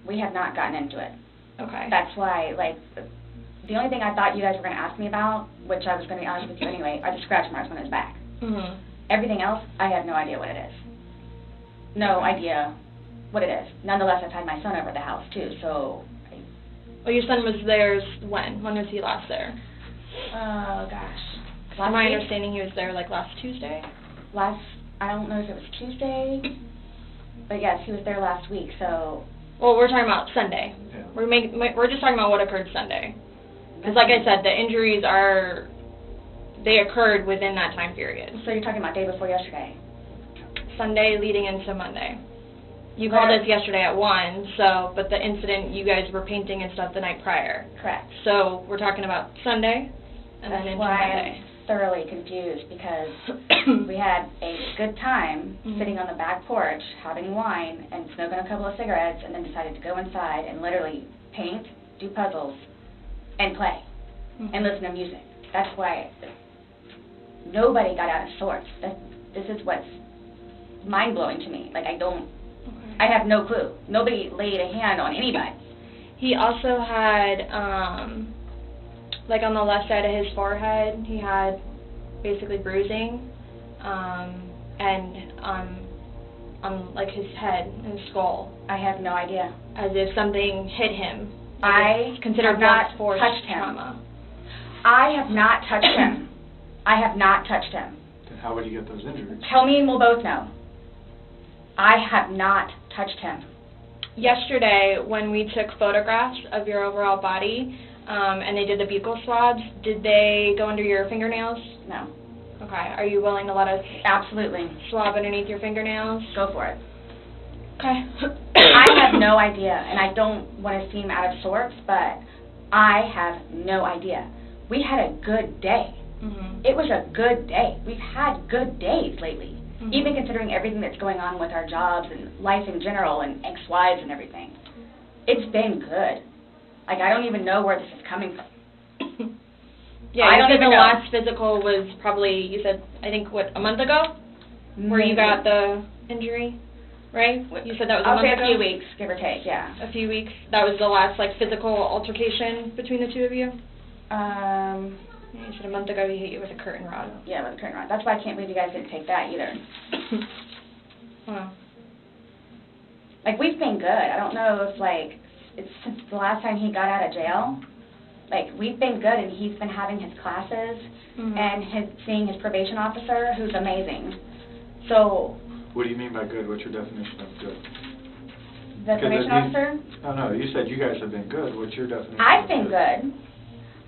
we have not gotten into it. Okay. That's why, the only thing I thought you guys were going to ask me about, which I was going to be honest with you anyway, are the scratch marks on his back. Mm-hmm. Everything else, I have no idea what it is. No idea what it is. Nonetheless, I've had my son over at the house too, so. Well, your son was there when? When was he last there? Oh, gosh. My understanding he was there last Tuesday? I don't know if it was Tuesday, but yes, he was there last week, so. Well, we're talking about Sunday. Yeah. We're just talking about what occurred Sunday. Because like I said, the injuries they occurred within that time period. So you're talking about day before yesterday? Sunday leading into Monday. You called us yesterday at 1, but the incident, you guys were painting and stuff the night prior. Correct. So we're talking about Sunday and then into Monday. I'm thoroughly confused because we had a good time sitting on the back porch having wine and smoking a couple of cigarettes and then decided to go inside and literally paint, do puzzles, and play and listen to music. That's why nobody got out of sorts. This is what's mind-blowing to me. I have no clue. Nobody laid a hand on anybody. He also had, on the left side of his forehead, he had basically bruising, and on his head and skull. I have no idea. As if something hit him. I considered have not force touched him. Trauma. I have not touched him. I have not touched him. Then how would you get those injuries? Tell me and we'll both know. I have not touched him. Yesterday, when we took photographs of your overall body, and they did the buccal swabs, did they go under your fingernails? No. Okay. Are you willing to let us absolutely swab underneath your fingernails? Go for it. Okay. I have no idea, and I don't want to seem out of sorts, but I have no idea. we had a good day. It was a good day. We've had good days lately, even considering everything that's going on with our jobs and life in general and ex-wives and everything. It's been good. Like, I don't even know where this is coming from. Yeah, I don't even know. Last physical was probably, you said, I think, what, a month ago? Where you got the injury, right? You said that was a month ago? A few weeks, give or take, yeah. A few weeks. That was the last, like, physical altercation between the two of you? You said a month ago he hit you with a curtain rod. Yeah, with a curtain rod. That's why I can't believe you guys didn't take that either. Wow. Like, we've been good. I don't know if, like, it's since the last time he got out of jail. Like, we've been good, and he's been having his classes and seeing his probation officer, who's amazing. So... What do you mean by good? What's your definition of good? The probation officer? No, you said you guys have been good. What's your definition? I've been good.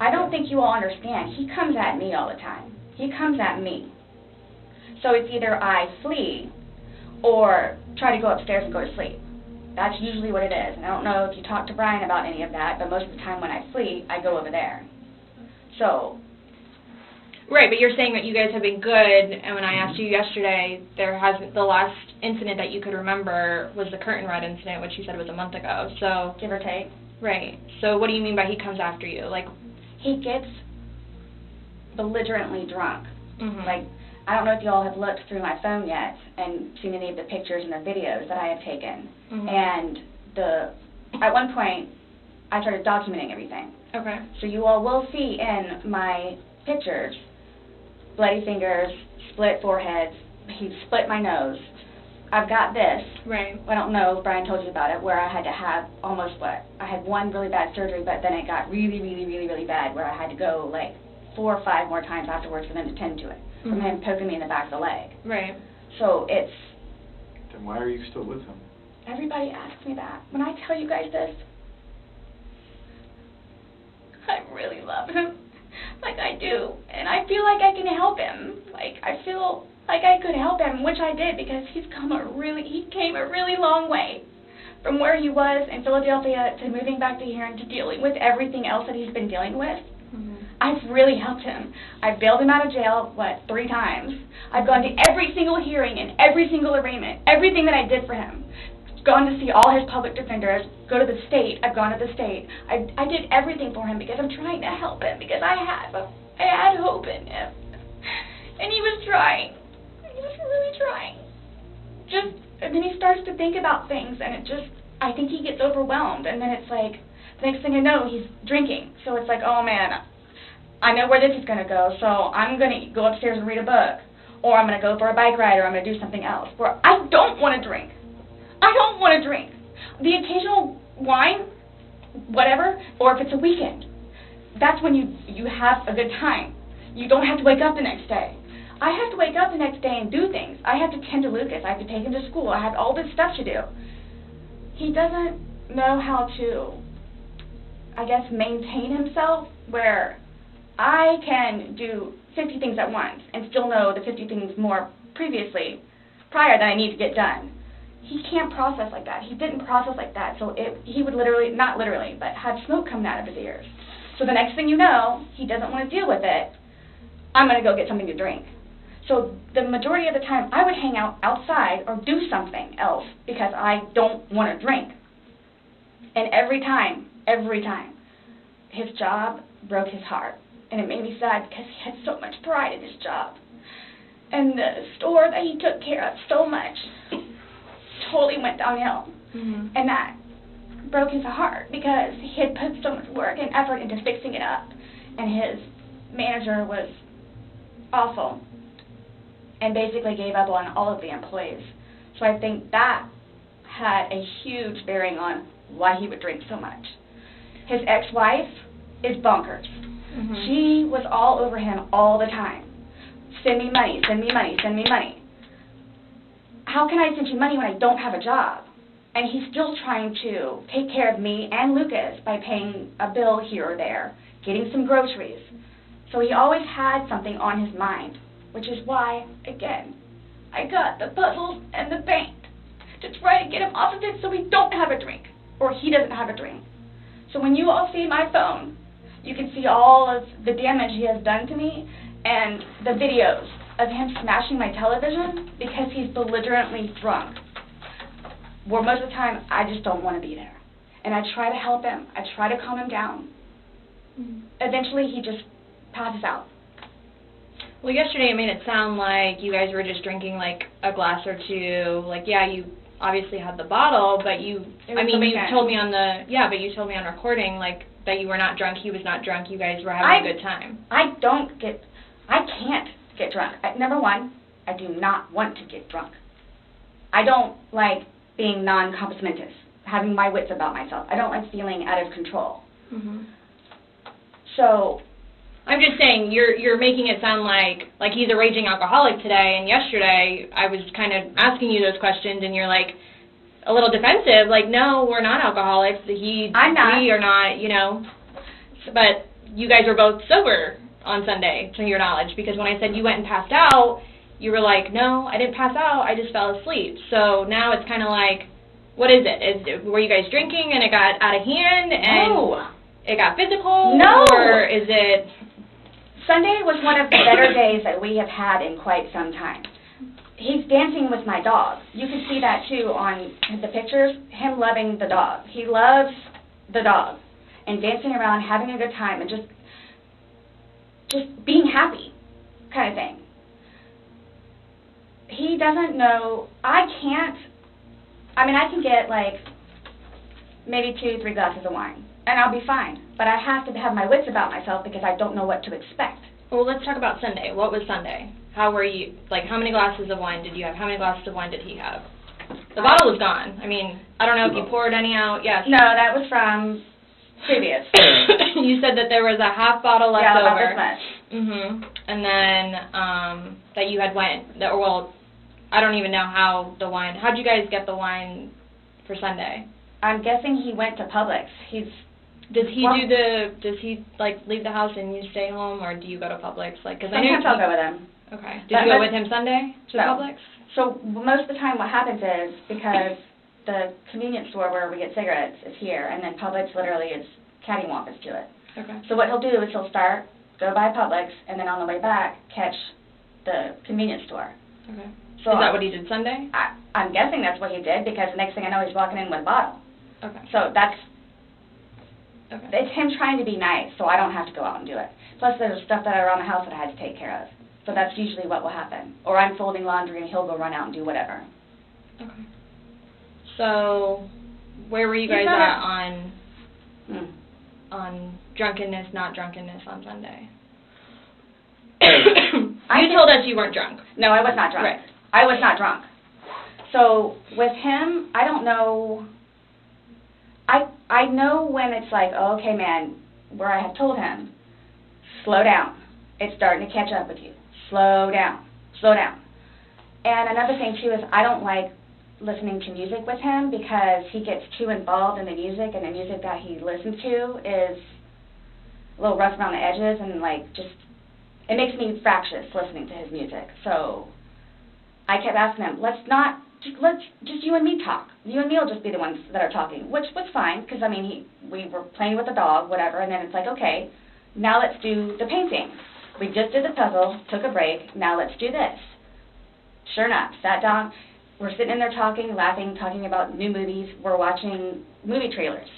I don't think you all understand. He comes at me all the time. He comes at me. So it's either I flee or try to go upstairs and go to sleep. That's usually what it is. And I don't know if you talked to Brian about any of that, but most of the time when I flee, I go over there. So... Right, but you're saying that you guys have been good, and when I asked you yesterday, the last incident that you could remember was the curtain rod incident, which you said was a month ago, so... Give or take. Right. So what do you mean by he comes after you? Like... He gets belligerently drunk. Like, I don't know if you all have looked through my phone yet and seen any of the pictures and the videos that I have taken. And at one point, I started documenting everything. Okay. So you all will see in my pictures bloody fingers, split foreheads, he split my nose. I've got this. Right. I don't know if Brian told you about it, where I had to have almost I had one really bad surgery, but then it got really, really, really, really bad, where I had to go like 4 or 5 more times afterwards for them to tend to it, from him poking me in the back of the leg. Right. So it's... Then why are you still with him? Everybody asks me that. When I tell you guys this, I really love him. Like, I do. And I feel like I can help him. Like, I feel like I could help him, which I did, because he came a really long way from where he was in Philadelphia to moving back to here and to dealing with everything else that he's been dealing with. I've really helped him. I've bailed him out of jail, 3 times. I've gone to every single hearing and every single arraignment, everything that I did for him. Gone to see all his public defenders, go to the state. I've gone to the state. I did everything for him because I'm trying to help him, because I had hope in him. And he was trying. He was really trying. And then he starts to think about things, and I think he gets overwhelmed, and then it's like, the next thing I know, he's drinking. So it's like, oh man, I know where this is going to go, so I'm going to go upstairs and read a book, or I'm going to go for a bike ride, or I'm going to do something else. Where I don't want to drink. I don't want to drink. The occasional wine, whatever, or if it's a weekend, that's when you have a good time. You don't have to wake up the next day. I have to wake up the next day and do things. I have to tend to Lucas. I have to take him to school. I have all this stuff to do. He doesn't know how to, I guess, maintain himself, where I can do 50 things at once and still know the 50 things more prior that I need to get done. He can't process like that. He didn't process like that, so he would literally, not literally, but have smoke coming out of his ears. So the next thing you know, he doesn't want to deal with it. I'm going to go get something to drink. So the majority of the time, I would hang out outside or do something else because I don't want to drink. And every time, his job broke his heart. And it made me sad because he had so much pride in his job. And the store that he took care of so much totally went downhill. And that broke his heart because he had put so much work and effort into fixing it up. And his manager was awful and basically gave up on all of the employees. So I think that had a huge bearing on why he would drink so much. His ex-wife is bonkers. She was all over him all the time. Send me money, send me money, send me money. How can I send you money when I don't have a job? And he's still trying to take care of me and Lucas by paying a bill here or there, getting some groceries. So he always had something on his mind, which is why, again, I got the puzzles and the paint to try to get him off of it so we don't have a drink, or he doesn't have a drink. So when you all see my phone, You can see all of the damage he has done to me, and the videos of him smashing my television because he's belligerently drunk. Where most of the time, I just don't want to be there. And I try to help him. I try to calm him down. Eventually, he just passes out. Well, yesterday it made it sound like you guys were just drinking like a glass or two. Like, yeah, you obviously had the bottle, but you told me on recording like that you were not drunk. He was not drunk. You guys were having a good time. I can't get drunk. Number one, I do not want to get drunk. I don't like being non-compos mentis, having my wits about myself. I don't like feeling out of control. So, I'm just saying, you're making it sound like he's a raging alcoholic today, and yesterday I was kind of asking you those questions, and you're like a little defensive, like, no, we're not alcoholics. I'm not. We are not, you know. But you guys were both sober on Sunday, to your knowledge, because when I said you went and passed out, you were like, no, I didn't pass out, I just fell asleep. So now it's kind of like, what is it? Were you guys drinking and it got out of hand and it got physical? No. Or is it... Sunday was one of the better days that we have had in quite some time. He's dancing with my dog. You can see that too on the pictures, him loving the dog. He loves the dog and dancing around, having a good time, and just being happy kind of thing. He doesn't know, I can get like maybe 2-3 glasses of wine, and I'll be fine. But I have to have my wits about myself because I don't know what to expect. Well, let's talk about Sunday. What was Sunday? How were you, like, how many glasses of wine did you have? How many glasses of wine did he have? The bottle was gone. I mean, I don't know if you poured any out. Yes. No, that was from previous. You said that there was a half bottle left over. over. Yeah, about this much. And then that you had I don't even know how the wine, how'd you guys get the wine for Sunday? I'm guessing he went to Publix. Does he like leave the house and you stay home, or do you go to Publix? Like, cause sometimes I'll go with him. Okay. Did you go with him Sunday to Publix? So most of the time what happens is, because the convenience store where we get cigarettes is here, and then Publix literally is cattywampus to it. Okay. So what he'll do is he'll start, go by Publix, and then on the way back, catch the convenience store. Okay. So is that what he did Sunday? I'm guessing that's what he did, because the next thing I know, he's walking in with a bottle. Okay. So it's him trying to be nice, so I don't have to go out and do it. Plus, there's stuff that are around the house that I had to take care of. So that's usually what will happen. Or I'm folding laundry and he'll go run out and do whatever. Okay. So, where were you guys at on drunkenness, not drunkenness on Sunday? You told us you weren't drunk. No, I was not drunk. Right. I was not drunk. So with him, I don't know. I know when it's like, oh, okay, man, where I have told him, slow down. It's starting to catch up with you. Slow down. Slow down. And another thing, too, is I don't like listening to music with him because he gets too involved in the music, and the music that he listens to is a little rough around the edges, and, like, it makes me fractious listening to his music. So I kept asking him, let's just you and me talk. You and me will just be the ones that are talking, which was fine, because, I mean, we were playing with the dog, whatever, and then it's like, okay, now let's do the painting. We just did the puzzle, took a break, now let's do this. Sure enough, sat down, we're sitting in there talking, laughing, talking about new movies, we're watching movie trailers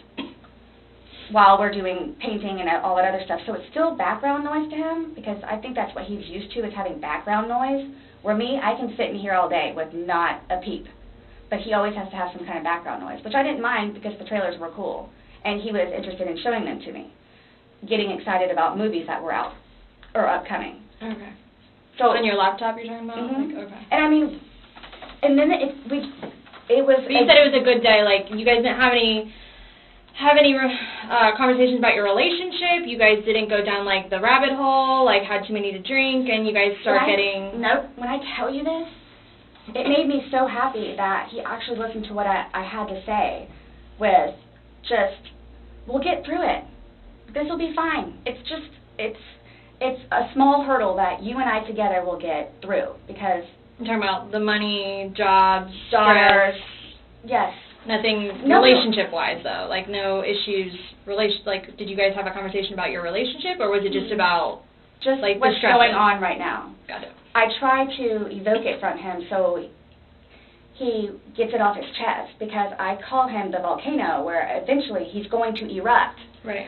while we're doing painting and all that other stuff. So it's still background noise to him, because I think that's what he's used to, is having background noise. Where me, I can sit in here all day with not a peep. But he always has to have some kind of background noise, which I didn't mind because the trailers were cool. And he was interested in showing them to me, getting excited about movies that were out or upcoming. Okay. So on your laptop you're talking about? Mm-hmm. Like, okay. And I mean, and then it was... But you said it was a good day, like you guys didn't have any conversations about your relationship? You guys didn't go down, like, the rabbit hole, like, had too many to drink, and you guys start getting... Nope. When I tell you this, it made me so happy that he actually listened to what I had to say with just, we'll get through it. This will be fine. It's just, it's a small hurdle that you and I together will get through, because... I'm talking about the money, jobs, daughters. Yes. Nothing No. relationship-wise, though? Like, no issues, like, did you guys have a conversation about your relationship, or was it just about, just like, what's the stresses? going on right now. Got it. I try to evoke it from him so he gets it off his chest, because I call him the volcano, where eventually he's going to erupt. Right.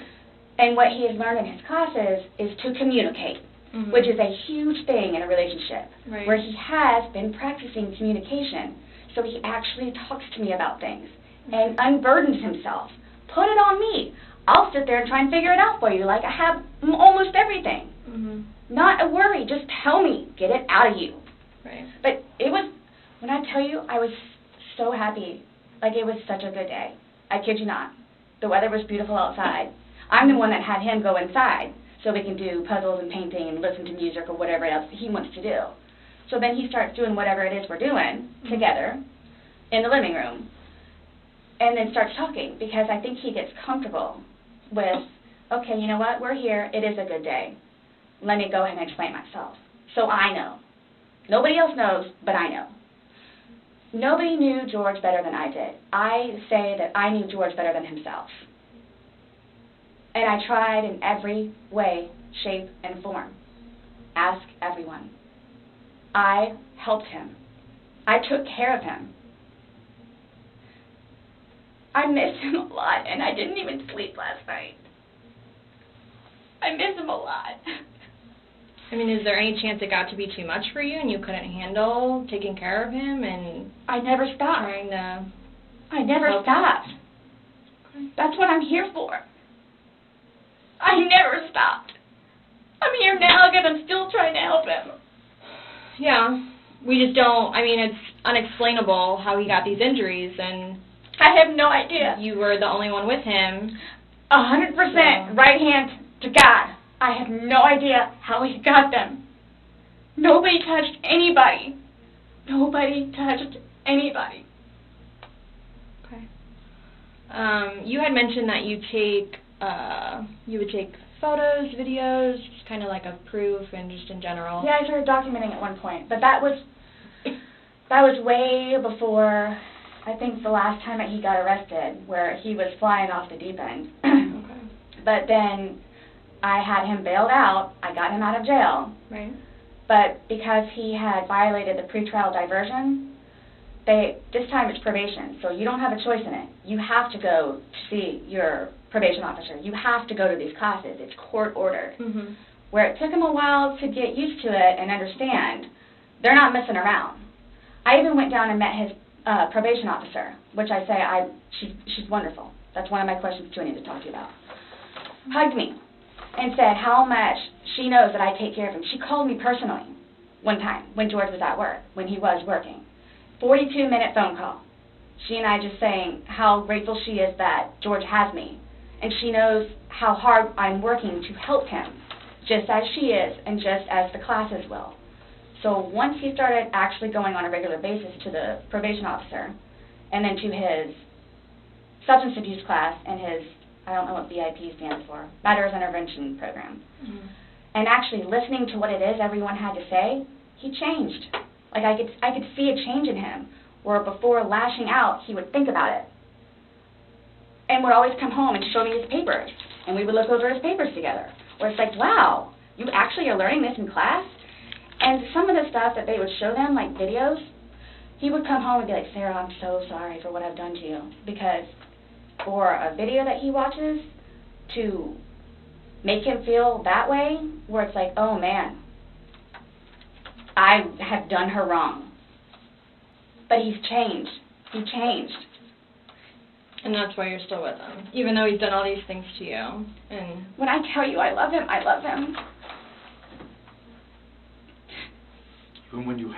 And what he has learned in his classes is to communicate, which is a huge thing in a relationship, Right. where he has been practicing communication. So he actually talks to me about things and unburdens himself. Put it on me. I'll sit there and try and figure it out for you, like I have almost everything. Not a worry, just tell me, get it out of you. Right. But it was, when I tell you, I was so happy. Like, it was such a good day. I kid you not. The weather was beautiful outside. I'm the one that had him go inside so we can do puzzles and painting and listen to music or whatever else he wants to do. So then he starts doing whatever it is we're doing together in the living room, and then starts talking, because I think he gets comfortable with, okay, you know what, we're here, it is a good day. Let me go ahead and explain myself. So I know. Nobody else knows, but I know. Nobody knew George better than I did. I say that I knew George better than himself. And I tried in every way, shape, and form. Ask everyone. I helped him. I took care of him. I miss him a lot, and I didn't even sleep last night. I miss him a lot. I mean, is there any chance it got to be too much for you and you couldn't handle taking care of him and... I never stopped. Trying to... I never stopped. That's what I'm here for. I never stopped. I'm here now because I'm still trying to help him. Yeah, we just don't, I mean, it's unexplainable how he got these injuries, and... I have no idea. You were the only one with him. 100% right hand to God. I have no idea how he got them. Nobody touched anybody. Nobody touched anybody. Okay. You had mentioned that you would take photos, videos, just kind of like a proof and just in general. Yeah, I started documenting at one point, but that was way before, I think, the last time that he got arrested, where he was flying off the deep end. Okay. But then I had him bailed out. I got him out of jail. Right. But because he had violated the pretrial diversion, this time it's probation, so you don't have a choice in it. You have to go to see your probation officer. You have to go to these classes. It's court ordered. Where it took him a while to get used to it and understand, they're not messing around. I even went down and met his probation officer, which I say she's wonderful. That's one of my questions too I need to talk to you about. Hugged me and said how much she knows that I take care of him. She called me personally one time when George was at work, when he was working. 42-minute phone call. She and I just saying how grateful she is that George has me. And she knows how hard I'm working to help him, just as she is and just as the classes will. So once he started actually going on a regular basis to the probation officer, and then to his substance abuse class and his, I don't know what BIP stands for, Matters Intervention Program, and actually listening to what it is everyone had to say, he changed. Like I could see a change in him, where before lashing out, he would think about it. And would always come home and show me his papers, and we would look over his papers together, where it's like, wow, you actually are learning this in class? And some of the stuff that they would show them, like videos, he would come home and be like, Sarah, I'm so sorry for what I've done to you. Because for a video that he watches to make him feel that way, where it's like, oh man, I have done her wrong. But he's changed. He changed. And that's why you're still with him, even though he's done all these things to you. And when I tell you I love him, I love him. Even when you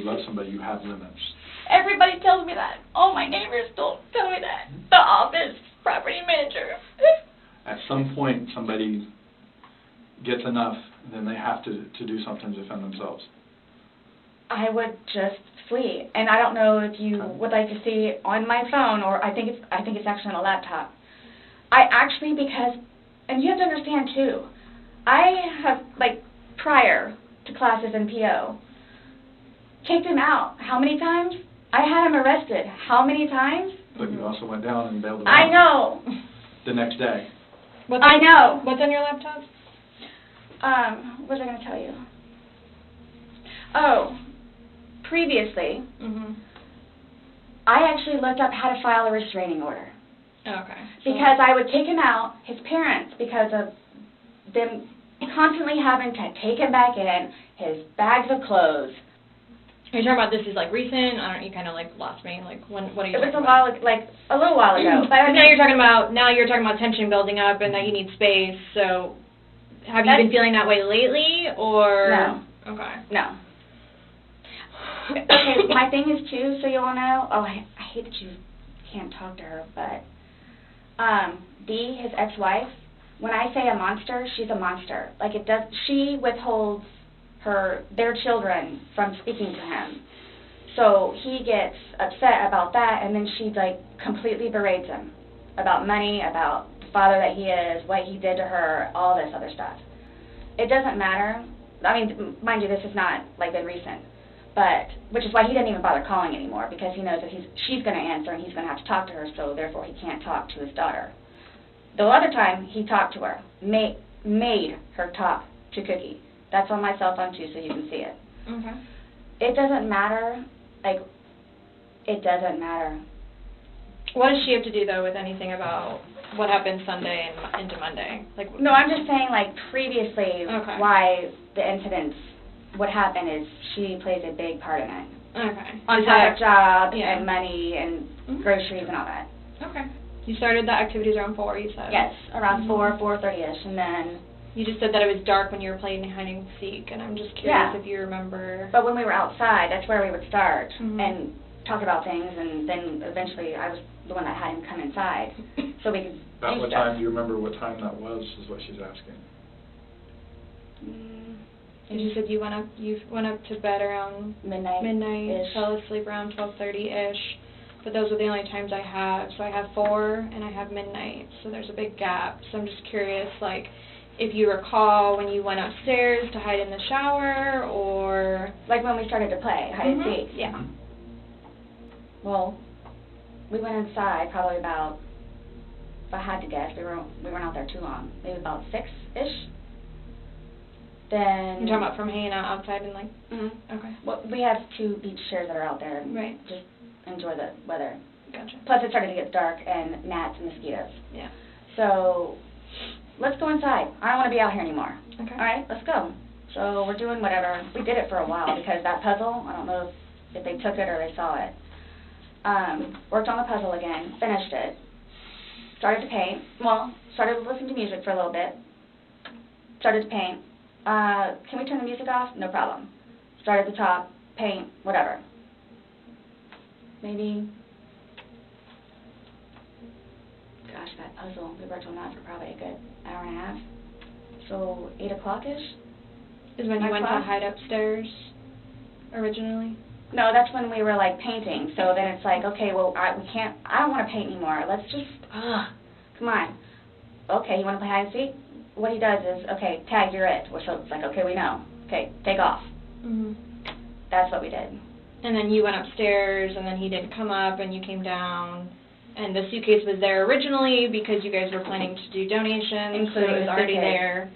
love somebody, you have limits. Everybody tells me that. All my neighbors don't tell me that. The office, property manager. At some point, somebody gets enough, then they have to do something to defend themselves. I would just flee. And I don't know if you would like to see on my phone, or I think it's actually on a laptop. I actually, because, and you have to understand too, I have, like, prior to classes in PO, kicked him out. How many times? I had him arrested. How many times? But you also went down and bailed him I out know. the next day. I know. What's on your laptop? What was I going to tell you? Oh, previously, I actually looked up how to file a restraining order. Okay. Because I would take him out, his parents, because of them constantly having to take him back in, his bags of clothes. Are you talking about this is like recent? I don't. You kind of like lost me. Like when? What are you? It was talking a while, like a little while ago. But now you're talking about tension building up and that you need space. So, have you been feeling that way lately, or? No. Okay. No. Okay, my thing is too, so you all know. Oh, I hate that you can't talk to her, but Dee, his ex-wife. When I say a monster, she's a monster. Like it does. She withholds their children from speaking to him. So he gets upset about that, and then she like completely berates him about money, about the father that he is, what he did to her, all this other stuff. It doesn't matter. I mean, mind you, this is not like been recent, but which is why he doesn't even bother calling anymore, because he knows that she's going to answer and he's going to have to talk to her, so therefore he can't talk to his daughter. The other time he talked to her, made her talk to Cookie. That's on my cell phone too, so you can see it. Okay. It doesn't matter. Like, it doesn't matter. What does she have to do though with anything about what happened Sunday and into Monday? Like. No, I'm just saying like previously why the incidents would happen is she plays a big part in it. Okay. On top of job and money and groceries and all that. Okay. You started the activities around 4, you said? Yes, around 4:30ish, and then. You just said that it was dark when you were playing hide and seek, and I'm just curious if you remember. But when we were outside, that's where we would start and talk about things, and then eventually I was the one that had him come inside, so we could About do what stuff. time, do you remember what time that was, is what she's asking. And you said you went up to bed around midnight, fell asleep around 12:30ish. But those are the only times I have. So I have 4 and I have midnight. So there's a big gap. So I'm just curious, like, if you recall when you went upstairs to hide in the shower, or like when we started to play hide and seek. Yeah. Well, we went inside probably about, if I had to guess, we weren't out there too long. Maybe about 6-ish. Then. You're talking about from hanging out outside and like. Okay. Well, we have 2 beach chairs that are out there. And just enjoy the weather. Gotcha. Plus, it started to get dark and gnats and mosquitoes. Yeah. So, let's go inside. I don't want to be out here anymore. Okay. All right, let's go. So we're doing whatever. We did it for a while because that puzzle, I don't know if they took it or they saw it. Worked on the puzzle again, finished it. Started to paint. Well, started to listen to music for a little bit. Started to paint. Can we turn the music off? No problem. Start at the top, paint, whatever. Maybe, gosh, that puzzle, we worked on that for probably a good hour and a half. So 8 o'clock-ish? Is when you went to hide upstairs originally? No, that's when we were like painting. So then it's like, okay, well, I don't want to paint anymore. Let's just, come on. Okay, you want to play hide and seek? What he does is, okay, tag, you're it. So it's like, okay, we know. Okay, take off. That's what we did. And then you went upstairs, and then he didn't come up, and you came down, and the suitcase was there originally because you guys were planning to do donations, so it was already there.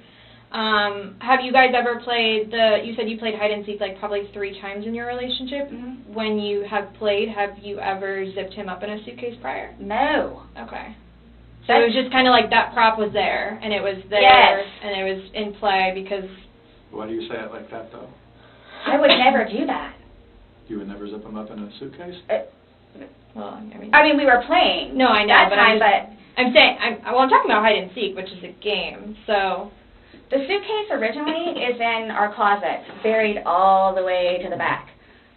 Have you guys ever played you said you played hide and seek like probably 3 times in your relationship. When you have played, have you ever zipped him up in a suitcase prior? No. Okay. So it was just kind of like that prop was there, and it was there, and it was in play because... Why do you say it like that, though? I would never do that. You would never zip them up in a suitcase? Well, I mean, we were playing. No, I know, that but time, I'm saying, I'm talking about hide and seek, which is a game, so... The suitcase originally is in our closet, buried all the way to the back.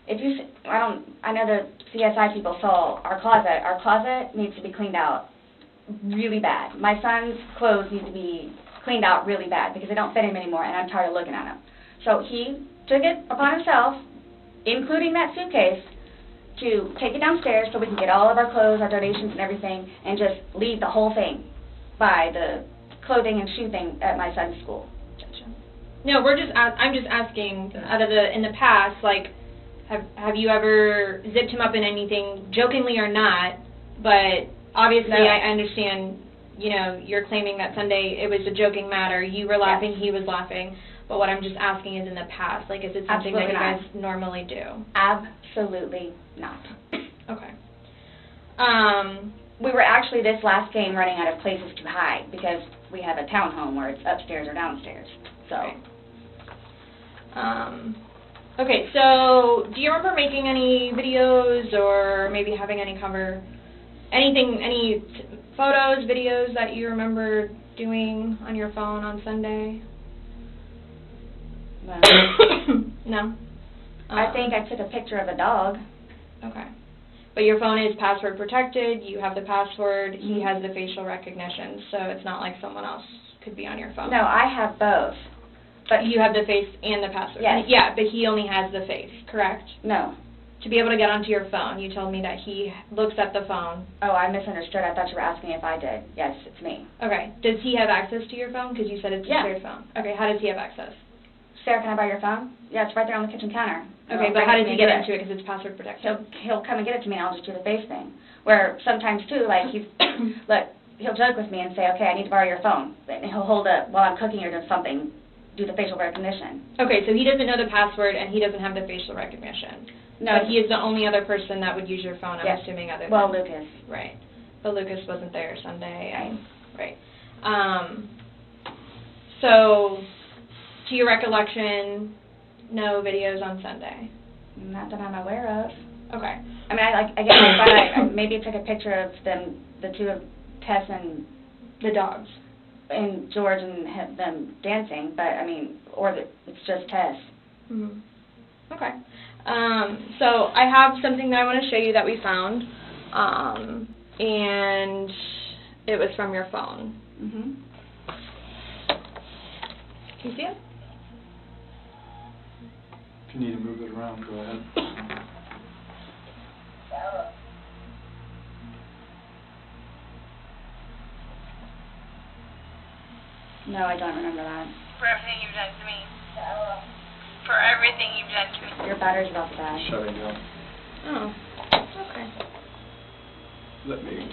If you, I know the CSI people saw our closet. Our closet needs to be cleaned out really bad. My son's clothes need to be cleaned out really bad because they don't fit him anymore, and I'm tired of looking at them. So he took it upon himself, including that suitcase, to take it downstairs so we can get all of our clothes, our donations and everything, and just leave the whole thing by the clothing and shoe thing at my son's school. No, I'm just asking, in the past, like, Have you ever zipped him up in anything, jokingly or not? But obviously, No. I understand. You know, you're claiming that Sunday it was a joking matter. You were laughing, he was laughing. But what I'm just asking is, in the past, like, is it something Absolutely that you not. guys normally do? Absolutely not. Okay. We were actually this last game running out of places to hide because we have a townhome where it's upstairs or downstairs. So. Okay, so do you remember making any videos or maybe having any any photos, videos that you remember doing on your phone on Sunday? No. No? I think I took a picture of a dog. Okay. But your phone is password protected, you have the password, he has the facial recognition, so it's not like someone else could be on your phone. No, I have both. But you have the face and the password? Yes. Yeah, but he only has the face, correct? No. To be able to get onto your phone, you told me that he looks at the phone. Oh, I misunderstood. I thought you were asking if I did. Yes, it's me. Okay. Does he have access to your phone? Because you said it's a shared phone. Okay, how does he have access? Sarah, can I borrow your phone? Yeah, it's right there on the kitchen counter. Okay, but how does he get into it? Because it's password protected. He'll come and get it to me, and I'll just do the face thing. Where sometimes, too, like, he'll joke with me and say, okay, I need to borrow your phone. And he'll hold it while I'm cooking or doing something, do the facial recognition. Okay, so he doesn't know the password, and he doesn't have the facial recognition. No. But he is the only other person that would use your phone, I'm Yes. assuming, other than... Well, Lucas. Right. But Lucas wasn't there Sunday. Right. So, to your recollection, no videos on Sunday? Not that I'm aware of. Okay. I mean, I maybe took a picture of them, the two of Tess and... The dogs. And George and them dancing, but, I mean, it's just Tess. Mm-hmm. Okay. So I have something that I want to show you that we found, and it was from your phone. Mm-hmm. Can you see it? If you need to move it around, go ahead. No, I don't remember that. For everything you've done to me. For everything you've done to me. Your battery's about to die. Shutting down. Oh, okay. Let me...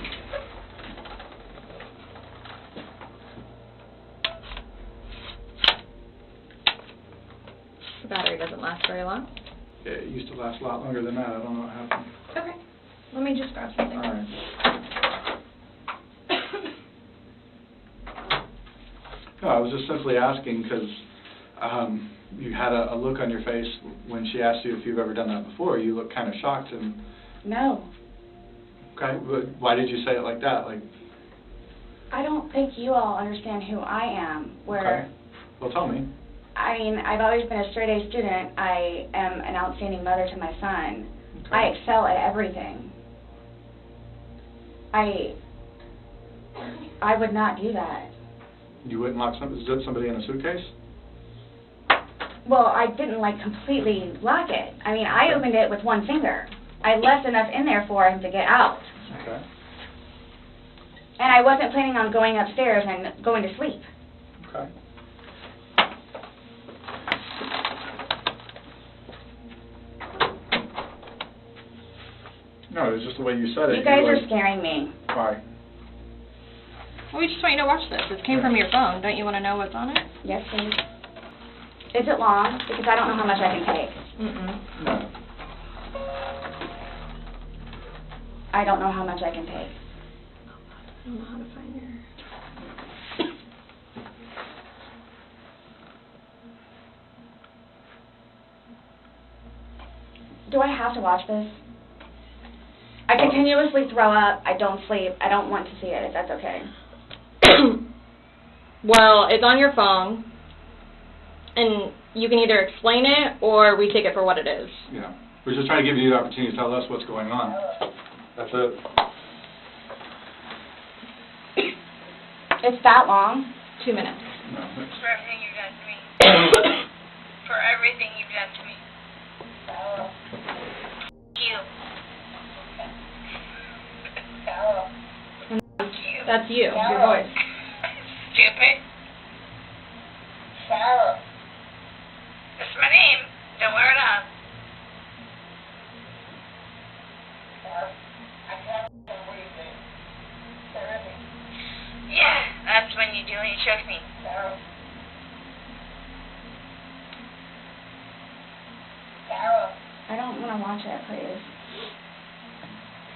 The battery doesn't last very long. Yeah, it used to last a lot longer than that. I don't know what happened. Okay. Let me just grab something. All right. No, I was just simply asking because you had a look on your face when she asked you if you've ever done that before. You looked kind of shocked and... No. Okay, but why did you say it like that? Like... I don't think you all understand who I am, where... Okay. Well, tell me. I mean, I've always been a straight-A student. I am an outstanding mother to my son. Okay. I excel at everything. I would not do that. You wouldn't zip somebody in a suitcase? Well, I didn't, like, completely lock it. I mean, I opened it with one finger. I left enough in there for him to get out. Okay. And I wasn't planning on going upstairs and going to sleep. Okay. No, it's just the way you said it. You guys are scaring me. Why? Well, we just want you to watch this. It came from your phone. Don't you want to know what's on it? Yes, please. Is it long? Because I don't know how much I can take. Mm-mm. No. I don't know how much I can take. I don't know how to find your... Do I have to watch this? I continuously throw up. I don't sleep. I don't want to see it, if that's okay. Well, it's on your phone, and you can either explain it or we take it for what it is. Yeah. We're just trying to give you the opportunity to tell us what's going on. That's it. It's that long? 2 minutes. No. For everything you've done to me. For everything you've done to me. You. That's you, your voice. Stupid. Sarah. That's my name. Don't wear it out. shook me. I don't want to watch it, please.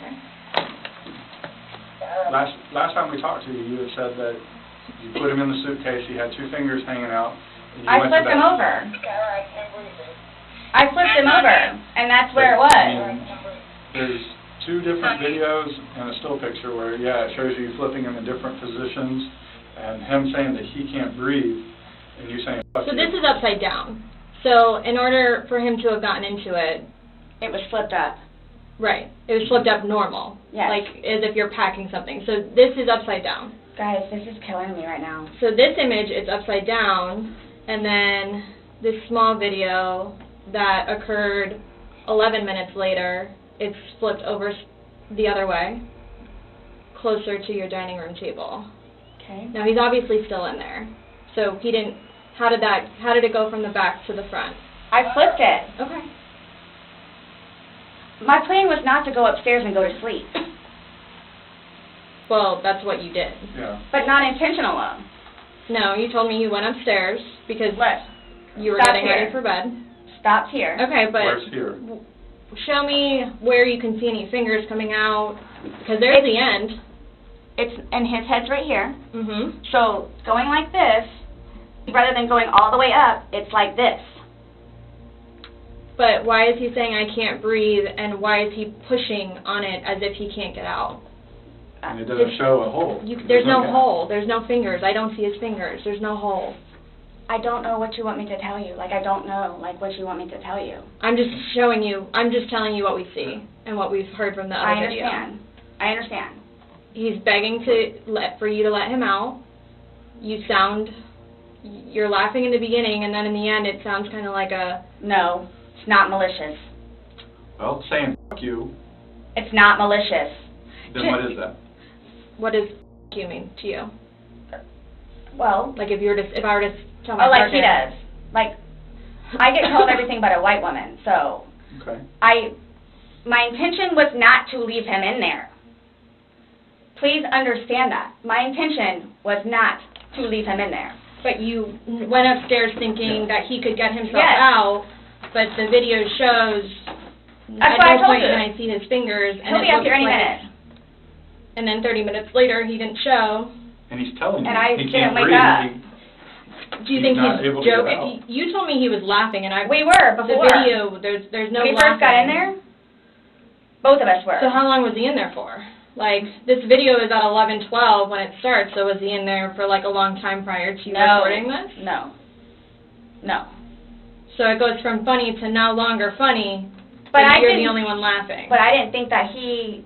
Okay. Last time we talked to you, you had said that you put him in the suitcase, he had 2 fingers hanging out. And you I went flipped to him bed. over. I flipped him over, and that's where it was. There's 2 different videos and a still picture where, it shows you flipping him in different positions, and him saying that he can't breathe, and you saying, fuck So you. this is upside down. So in order for him to have gotten into it, It was flipped up. right, it was flipped up normal. Yes. Like as if you're packing something. So this is upside down. Guys, this is killing me right now. So this image, it's upside down, and then this small video that occurred 11 minutes later, it's flipped over the other way, closer to your dining room table. Okay. Now he's obviously still in there. So he didn't, how did it go from the back to the front? I flipped it. Okay. My plan was not to go upstairs and go to sleep. Well, that's what you did. Yeah. But not intentional. No, you told me you went upstairs because you were Stop getting here. ready for bed. Stopped here. Okay, but Where's here? show me where you can see any fingers coming out, because there's the end. And his head's right here. Mm-hmm. So going like this, rather than going all the way up, it's like this. But why is he saying I can't breathe, and why is he pushing on it as if he can't get out? And it doesn't show a hole. There's no hole. There's no fingers. I don't see his fingers. There's no hole. I don't know what you want me to tell you. Like, I don't know, like, what you want me to tell you. I'm just showing you. I'm just telling you what we see and what we've heard from the other video. I understand. He's begging for you to let him out. You're laughing in the beginning, and then in the end, it sounds kind of like a... No, it's not malicious. Well, saying fuck you, It's not malicious. then what is that? What does you mean to you? Well, Like if I were to tell my like he partner... does. Like, I get called everything but a white woman, so Okay. my intention was not to leave him in there. Please understand that. My intention was not to leave him in there. But you went upstairs thinking that he could get himself Yes. out, but the video shows That's at what I no told point you. can I see his fingers. He'll and be it up here looks any like- minute. And then 30 minutes later, he didn't show. And he's telling you And I he didn't can't wake breathe. up. Do you think not he's able to get joking? out. You told me he was laughing, and We were before. the video, there's no When he laughing. first got in there, both of us were. So how long was he in there for? Like, this video is at 11:12 when it starts, so was he in there for like a long time prior to you recording this? No. No. So it goes from funny to no longer funny, But and I you're didn't, the only one laughing. But I didn't think that he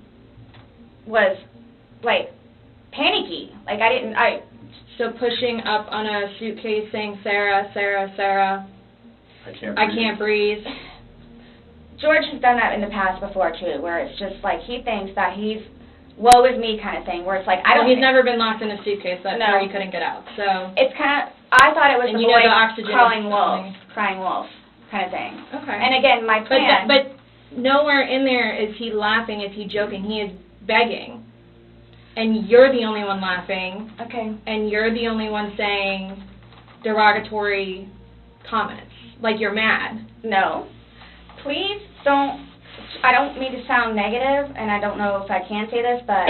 was, like, panicky. Like, So pushing up on a suitcase saying, Sarah, Sarah, Sarah, I can't breathe. George has done that in the past before, too, where it's just like he thinks that he's woe is me kind of thing, where it's like, I don't He's think- never been locked in a suitcase, that's No. where he couldn't get out, so. It's kind of, I thought it was And the you know boy the oxygen crying is wolf, something. crying wolf kind of thing. Okay. And again, my plan. But nowhere in there is he laughing, is he joking, he is begging. And you're the only one laughing. Okay. And you're the only one saying derogatory comments, like you're mad. No. Please don't, I don't mean to sound negative, and I don't know if I can say this, but,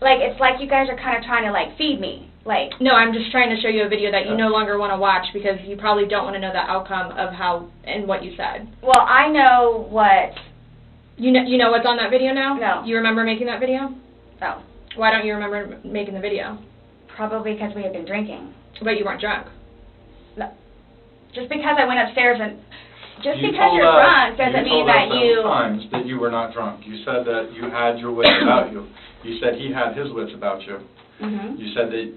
like, it's like you guys are kind of trying to, like, feed me. Like, No, I'm just trying to show you a video that you no longer want to watch because you probably don't want to know the outcome of how and what you said. well, I know what. You know what's on that video now? No. You remember making that video? No. Why don't you remember making the video? Probably because we had been drinking. But you weren't drunk. No. Just because I went upstairs and, just You because told you're us- drunk doesn't mean that You you. told us times that you were not drunk. You said that you had your wits about you. You said he had his wits about you. Mhm. You said that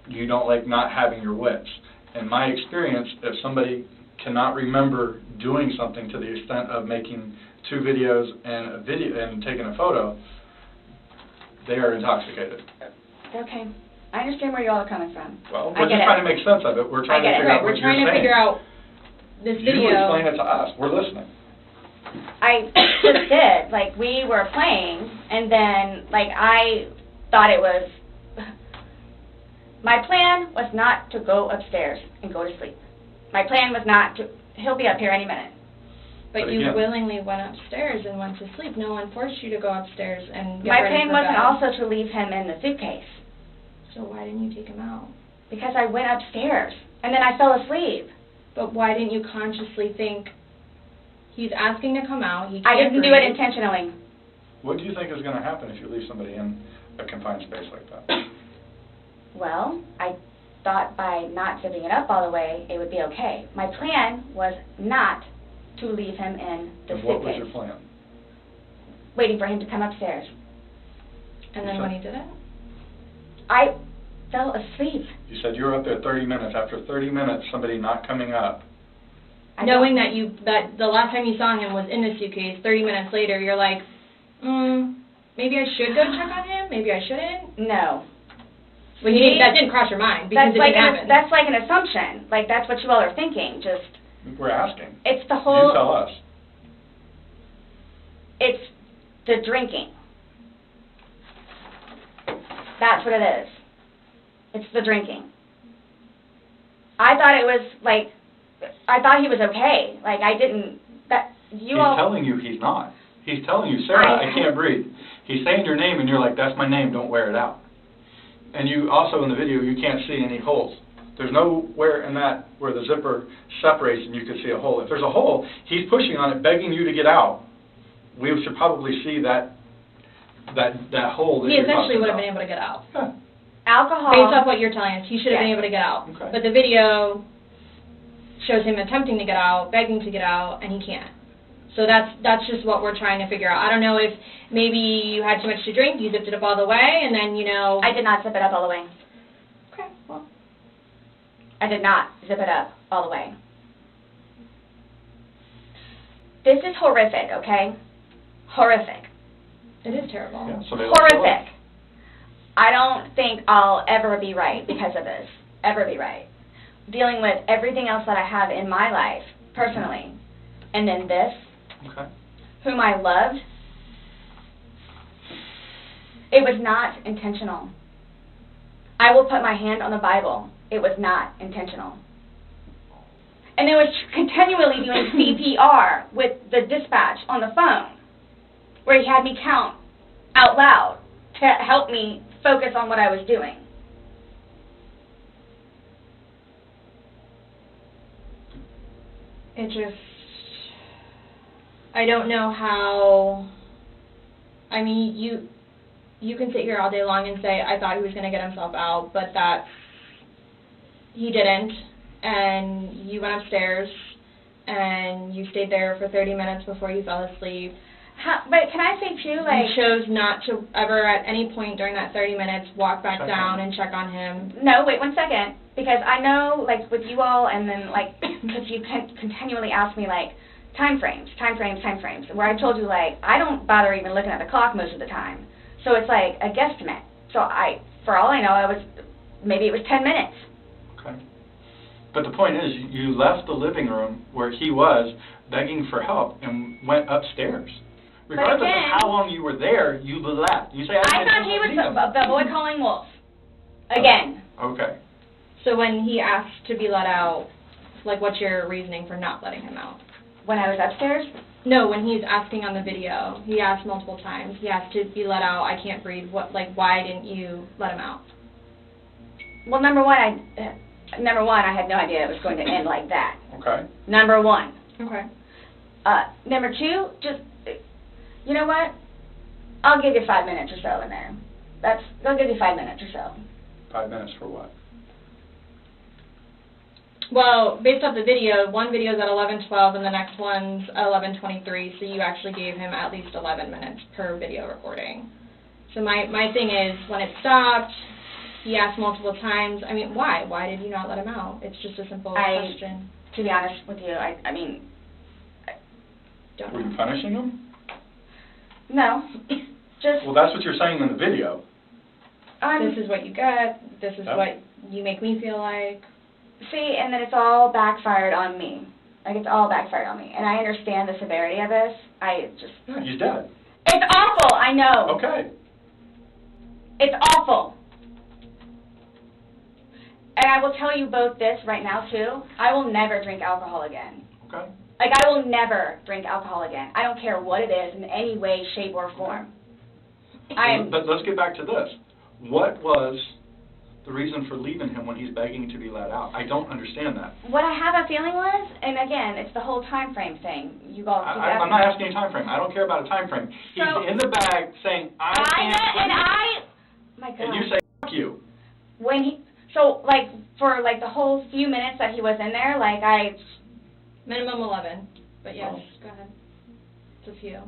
you don't like not having your wits. In my experience, if somebody cannot remember doing something to the extent of making 2 videos and taking a photo, they are intoxicated. Okay. I understand where you all are coming from. Well, I we're get just it. trying to make sense of it. We're trying to get it. figure out We're what trying you're to saying. figure out this You video. explain it to us. We're listening. I just did. Like, we were playing, and then, like, I thought it was My plan was not to go upstairs and go to sleep. My plan was not to, he'll be up here any minute. But you willingly went upstairs and went to sleep. No one forced you to go upstairs and get My ready plan for wasn't bed. also to leave him in the suitcase. So why didn't you take him out? Because I went upstairs, and then I fell asleep. But why didn't you consciously think, he's asking to come out, he can't I didn't do breathe. it intentionally. What do you think is going to happen if you leave somebody in a confined space like that? Well, I thought by not zipping it up all the way, it would be okay. My plan was not to leave him in the suitcase. What was your plan? Waiting for him to come upstairs. And then when he did it? I fell asleep. You said you were up there 30 minutes. After 30 minutes, somebody not coming up. Knowing that the last time you saw him was in the suitcase, 30 minutes later, you're like, maybe I should go check on him, maybe I shouldn't? No. That didn't cross your mind because it didn't happen. That's like an assumption. Like, that's what you all are thinking. Just. We're asking. It's the whole. You tell us. It's the drinking. That's what it is. It's the drinking. I thought it was like, I thought he was okay. Like, I didn't. He's telling you he's not. He's telling you, Sarah, I can't breathe. He's saying your name, and you're like, that's my name, don't wear it out. And you also, in the video, you can't see any holes. There's nowhere in that where the zipper separates and you can see a hole. If there's a hole, he's pushing on it, begging you to get out. We should probably see that hole that He you're essentially talking would have about. been able to get out. Yeah. Alcohol. Based off what you're telling us, he should have been able to get out. Okay. But the video shows him attempting to get out, begging to get out, and he can't. So that's just what we're trying to figure out. I don't know if maybe you had too much to drink, you zipped it up all the way, and then, I did not zip it up all the way. Okay, well. I did not zip it up all the way. This is horrific, okay? Horrific. It is terrible. Yeah, horrific. I don't think I'll ever be right because of this. Ever be right. Dealing with everything else that I have in my life, personally, and then this, whom I loved, it was not intentional. I will put my hand on the Bible. It was not intentional. And it was continually doing CPR with the dispatch on the phone, where he had me count out loud to help me focus on what I was doing. It just, I don't know how, I mean, you can sit here all day long and say, I thought he was going to get himself out, but he didn't, and you went upstairs, and you stayed there for 30 minutes before you fell asleep. But can I say, too, like... You chose not to ever, at any point during that 30 minutes, walk back down and check on him. No, wait 1 second. Because I know, like, with you all, and then, like, because you continually ask me, like, time frames, where I told you, like, I don't bother even looking at the clock most of the time. So it's, like, a guesstimate. So for all I know, maybe it was 10 minutes. Okay. But the point is, you left the living room where he was begging for help and went upstairs. Regardless of how long you were there, you left. You say, I thought he was the boy calling wolf. Again. Okay. So when he asked to be let out, like, what's your reasoning for not letting him out? When I was upstairs? No, when he's asking on the video. He asked multiple times. He asked to be let out. I can't breathe. Why didn't you let him out? Well, number one, I had no idea it was going to end like that. Okay. Number one. Okay. Number two, just, you know what? I'll give you 5 minutes or so in there. I'll give you 5 minutes or so. 5 minutes for what? Well, based off the video, one video is at 11:12 and the next one's at 11:23, so you actually gave him at least 11 minutes per video recording. So my thing is, when it stopped, he asked multiple times, I mean, why? Why did you not let him out? It's just a simple question. To be honest with you, I don't know. Were you punishing him? No. Just... Well, that's what you're saying in the video. This is what you get. This is what you make me feel like. See, and then it's all backfired on me. Like, it's all backfired on me. And I understand the severity of this. Yeah, he's dead. It's awful, I know. Okay. It's awful. and I will tell you both this right now too, I will never drink alcohol again. Okay. Like, I will never drink alcohol again. I don't care what it is in any way, shape, or form. But let's get back to this. What was the reason for leaving him when he's begging to be let out? I don't understand that. What I have a feeling was, and again, it's the whole time frame thing. You all keep I'm not asking a time frame. I don't care about a time frame. He's in the bag saying, I can't. My God. And you say, fuck you. For the whole few minutes that he was in there, Minimum 11, but yes, go ahead. It's a few.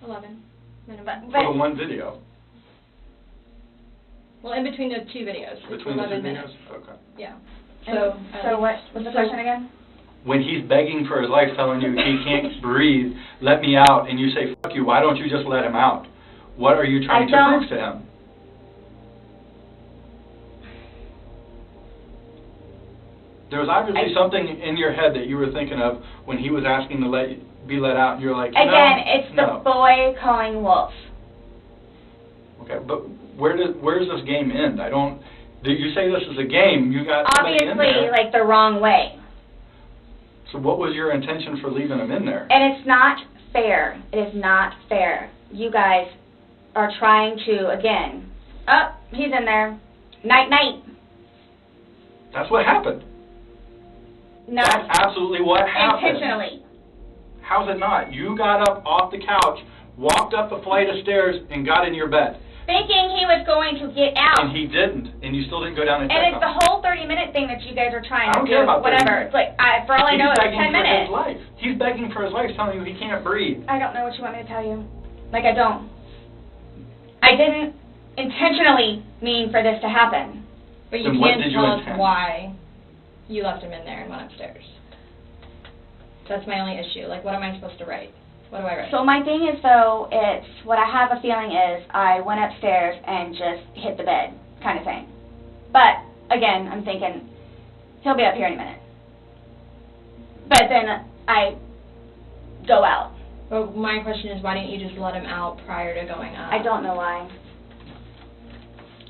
11, minimum. For the one video. Well, in between the two videos. Between the 11 two minutes. videos? Okay. Yeah. So what's the question again? When he's begging for his life, telling you he can't breathe, let me out, and you say, fuck you, why don't you just let him out? What are you trying to prove to him? There was obviously something in your head that you were thinking of when he was asking to be let out, and you're like, it's the boy calling wolf. Okay, but where's this game end? You say this is a game, you got somebody in there. Obviously, the wrong way. So what was your intention for leaving him in there? And it's not fair. It is not fair. You guys are trying to, again, he's in there. Night, night. That's what happened. No. That's absolutely what happened. Intentionally. How's it not? You got up off the couch, walked up a flight of stairs, and got in your bed. Thinking he was going to get out. And he didn't, and you still didn't go down and check on him. And it's on the whole 30-minute thing that you guys are trying to do. I don't care about 30 whatever. minutes. It's for all I know, it's 10 minutes. He's begging for his life. He's begging for his life, telling you he can't breathe. I don't know what you want me to tell you. I don't. I didn't intentionally mean for this to happen. But you can't tell us why you left him in there and went upstairs. That's my only issue. What am I supposed to write? What do I write? So my thing is, though, it's what I have a feeling is I went upstairs and just hit the bed kind of thing. But, again, I'm thinking he'll be up here any minute. But then I go out. But my question is, why didn't you just let him out prior to going up? I don't know why.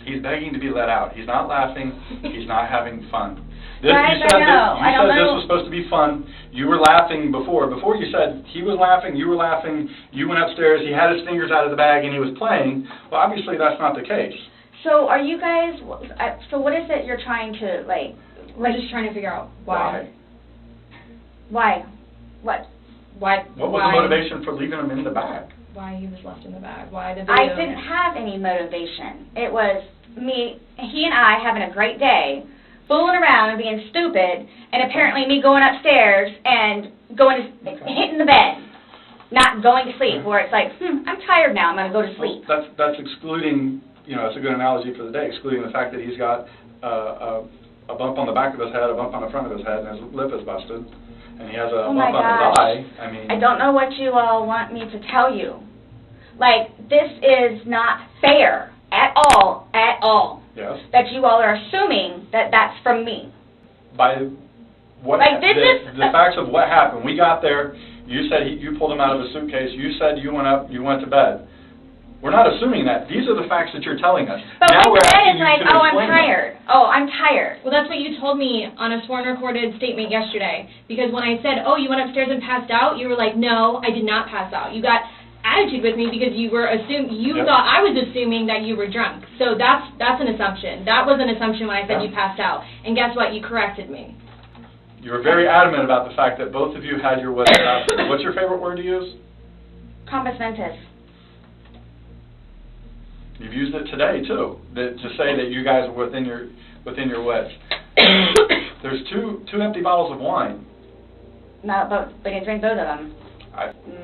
He's begging to be let out. He's not laughing. He's not having fun. Guys, you said this was supposed to be fun. You were laughing before. Before you said he was laughing, you were laughing, you went upstairs, he had his fingers out of the bag and he was playing. Well, obviously that's not the case. So are you guys, so what is it you're trying to, We're just trying to figure out why. Why? What? Why? What was the motivation for leaving him in the bag? Why he was left in the bag? Why the video? I didn't have any motivation. It was he and I having a great day, fooling around and being stupid, and apparently me going upstairs and hitting the bed, not going to sleep, where it's I'm tired now, I'm going to go to sleep. That's excluding, it's a good analogy for the day, excluding the fact that he's got a bump on the back of his head, a bump on the front of his head, and his lip is busted, and he has a bump on his eye. I don't know what you all want me to tell you. This is not fair at all. Yes. That you all are assuming that that's from me. By what the facts of what happened. We got there. You said you pulled him out of a suitcase. You said you went up. You went to bed. We're not assuming that. These are the facts that you're telling us. But now what we're you said asking is I'm tired. Oh, I'm tired. Well, that's what you told me on a sworn recorded statement yesterday. Because when I said, you went upstairs and passed out, you were like, no, I did not pass out. You got attitude with me because you were thought I was assuming that you were drunk. So that's an assumption. That was an assumption when I said you passed out. And guess what? You corrected me. You were very adamant about the fact that both of you had your wits about you. What's your favorite word to use? Compass mentis. You've used it today too, to say that you guys were within your wits. There's two empty bottles of wine. No, but we didn't drink both of them.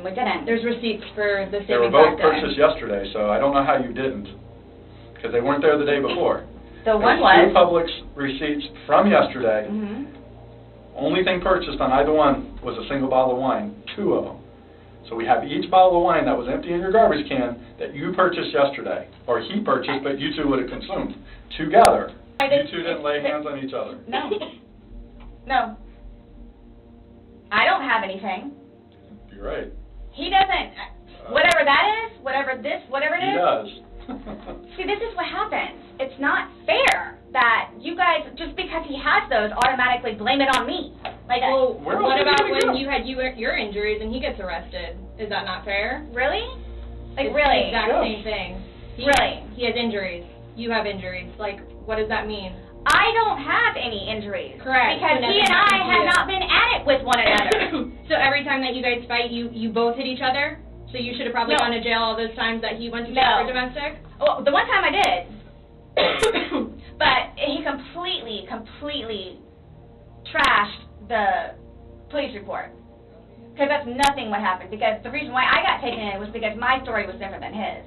We didn't. There's receipts for the They were both purchased yesterday, so I don't know how you didn't, because they weren't there the day before. The one was. Two Publix receipts from yesterday. Mm-hmm. Only thing purchased on either one was a single bottle of wine, 2 of them. So we have each bottle of wine that was empty in your garbage can that you purchased yesterday, or he purchased, but you two would have consumed together. You two didn't lay hands on each other. No. No. I don't have anything. You're right. He doesn't. Whatever that is, whatever it is. He does. See, this is what happens. It's not fair that you guys, just because he has those, automatically blame it on me. Like, well, what about when you had your injuries and he gets arrested? Is that not fair? Really? Like, It's really? the exact same thing. Really? He has injuries. You have injuries. Like, what does that mean? I don't have any injuries. Correct. Because So he and I have not been at it with one another. So every time that you guys fight, you both hit each other? So you should have probably gone to jail all those times that he went to jail for domestic? Well, the one time I did. But he completely trashed the police report. Because that's nothing what happened. Because the reason why I got taken in was because my story was different than his.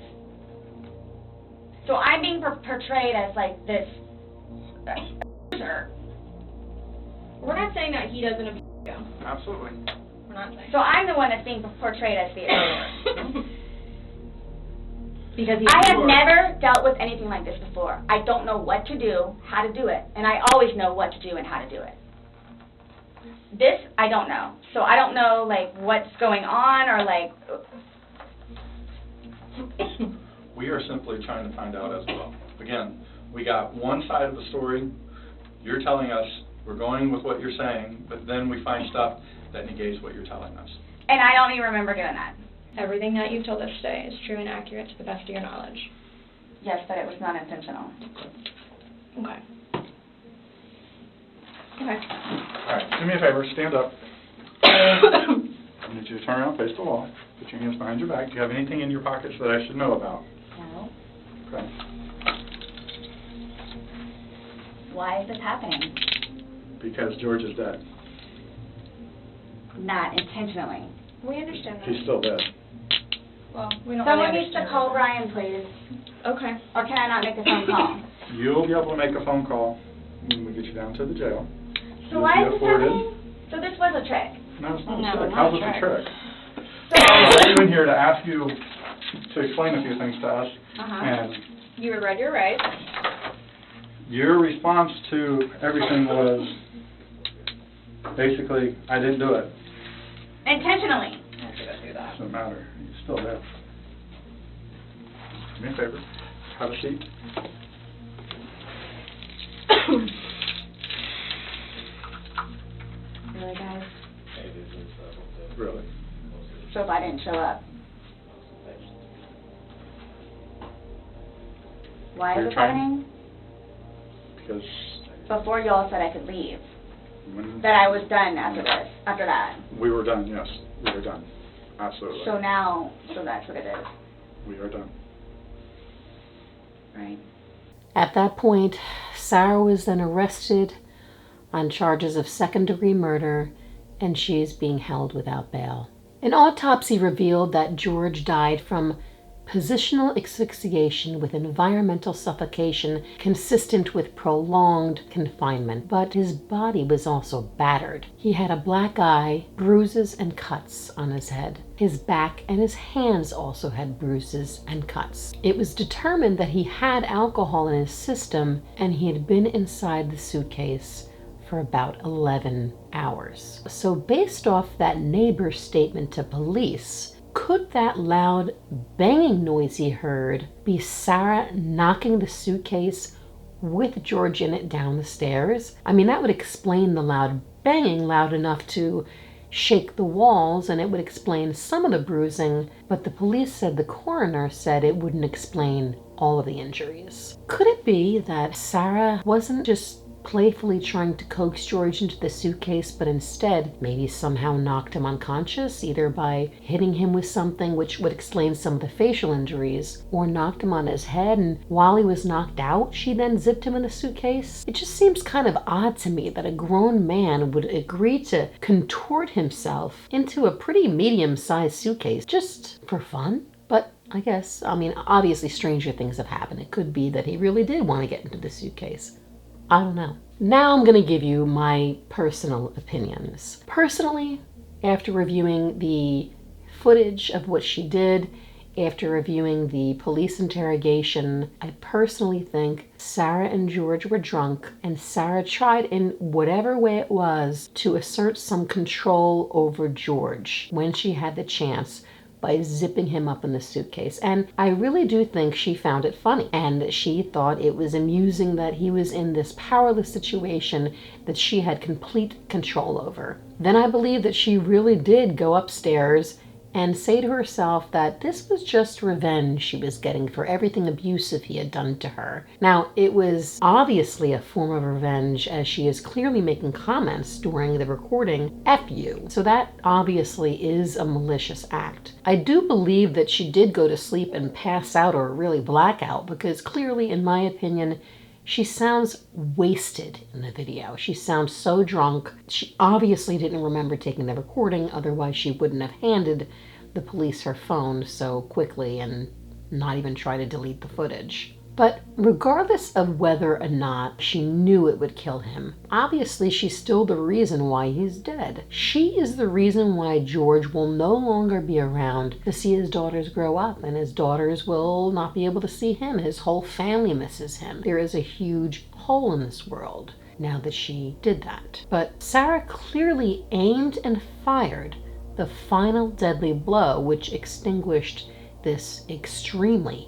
So I'm being portrayed as like this abuser. We're not saying that he doesn't abuse you. Absolutely. We're not saying. So I'm the one that's being portrayed as the abuser. Because I have never dealt with anything like this before. I don't know what to do, how to do it, and I always know what to do and how to do it. This, I don't know. So I don't know, like, what's going on or, like... We are simply trying to find out as well. Again, we got one side of the story. You're telling us, we're going with what you're saying, but then we find stuff that negates what you're telling us. And I don't even remember doing that. Everything that you've told us today is true and accurate to the best of your knowledge. Yes, but it was not intentional. Okay. All right, do me a favor, stand up. I need you to turn around, face the wall, put your hands behind your back. Do you have anything in your pockets that I should know about? No. Okay. Why is this happening? Because George is dead. Not intentionally. We understand that. He's still dead. Well, we don't Someone really needs to understand call that. Brian, please. Okay. Or can I not make a phone call? You'll be able to make a phone call when we get you down to the jail. So why is this happening? So this was a trick. No, it's not No, a trick. not How's a this a trick. trick? I brought you in here to ask you to explain a few things to us, and You were read your rights. your response to everything was basically, I didn't do it. Intentionally. I have to go through that. Doesn't matter. You're still there. Do me a favor. Have a seat. Really, guys? Really. So if I didn't show up. Why is You're this trying- happening? Because Before you all said I could leave. when That I was done after this, after that. we were done, yes. We were done. Absolutely. So now, so that's what it is, We are done. right? At that point, Sarah was then arrested on charges of second-degree murder, and she is being held without bail. An autopsy revealed that George died from positional asphyxiation with environmental suffocation consistent with prolonged confinement, but his body was also battered. He had a black eye, bruises and cuts on his head. His back and his hands also had bruises and cuts. It was determined that he had alcohol in his system, and he had been inside the suitcase for about 11 hours. So based off that neighbor's statement to police, could that loud banging noise he heard be Sarah knocking the suitcase with George in it down the stairs? I mean, that would explain the loud banging, loud enough to shake the walls, and it would explain some of the bruising, but the police said, the coroner said, it wouldn't explain all of the injuries. Could it be that Sarah wasn't just playfully trying to coax George into the suitcase, but instead maybe somehow knocked him unconscious, either by hitting him with something, which would explain some of the facial injuries, or knocked him on his head, and while he was knocked out, she then zipped him in the suitcase? It just seems kind of odd to me that a grown man would agree to contort himself into a pretty medium-sized suitcase just for fun. But I guess, I mean, obviously stranger things have happened. It could be that he really did want to get into the suitcase. I don't know. Now I'm going to give you my personal opinions. Personally, after reviewing the footage of what she did, after reviewing the police interrogation, I personally think Sarah and George were drunk, and Sarah tried in whatever way it was to assert some control over George when she had the chance by zipping him up in the suitcase. And I really do think she found it funny, and she thought it was amusing that he was in this powerless situation that she had complete control over. Then I believe that she really did go upstairs and say to herself that this was just revenge she was getting for everything abusive he had done to her. Now, it was obviously a form of revenge, as she is clearly making comments during the recording, F you. So that obviously is a malicious act. I do believe that she did go to sleep and pass out or really black out, because clearly, in my opinion, she sounds wasted in the video. She sounds so drunk. She obviously didn't remember taking the recording, otherwise she wouldn't have handed the police her phone so quickly and not even try to delete the footage. But regardless of whether or not she knew it would kill him, obviously she's still the reason why he's dead. She is the reason why George will no longer be around to see his daughters grow up, and his daughters will not be able to see him. His whole family misses him. There is a huge hole in this world now that she did that. But Sarah clearly aimed and fired the final deadly blow which extinguished this extremely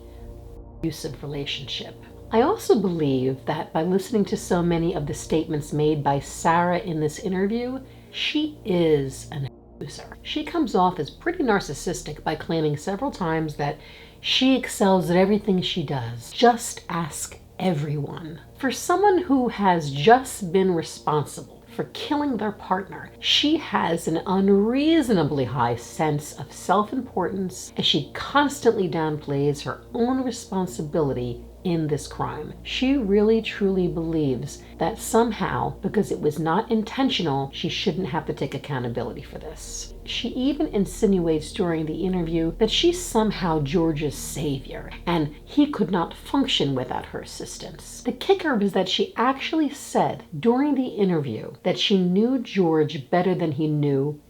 abusive relationship. I also believe that by listening to so many of the statements made by Sarah in this interview, she is an abuser. She comes off as pretty narcissistic by claiming several times that she excels at everything she does. Just ask everyone. For someone who has just been responsible for killing their partner, she has an unreasonably high sense of self-importance, as she constantly downplays her own responsibility in this crime. She really truly believes that somehow, because it was not intentional, she shouldn't have to take accountability for this. She even insinuates during the interview that she's somehow George's savior, and he could not function without her assistance. The kicker was that she actually said during the interview that she knew George better than he knew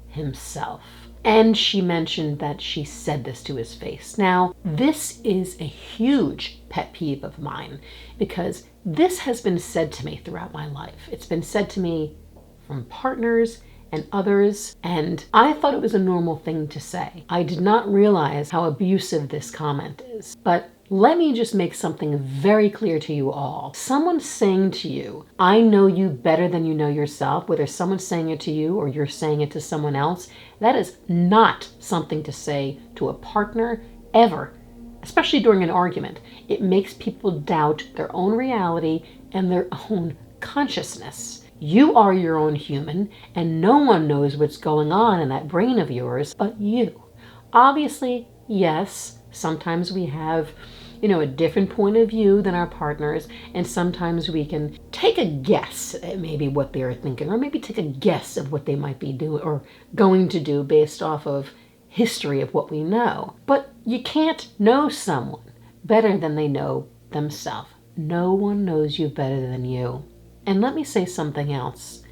himself. And she mentioned that she said this to his face. Now, this is a huge pet peeve of mine, because this has been said to me throughout my life. It's been said to me from partners and others, and I thought it was a normal thing to say. I did not realize how abusive this comment is. But let me just make something very clear to you all. Someone saying to you, I know you better than you know yourself, whether someone's saying it to you or you're saying it to someone else, that is not something to say to a partner ever, especially during an argument. It makes people doubt their own reality and their own consciousness. You are your own human, and no one knows what's going on in that brain of yours but you. Obviously, yes, sometimes we have, a different point of view than our partners, and sometimes we can take a guess at maybe what they're thinking, or maybe take a guess of what they might be doing or going to do based off of history of what we know. But you can't know someone better than they know themselves. No one knows you better than you. And let me say something else.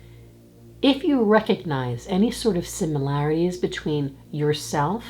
If you recognize any sort of similarities between yourself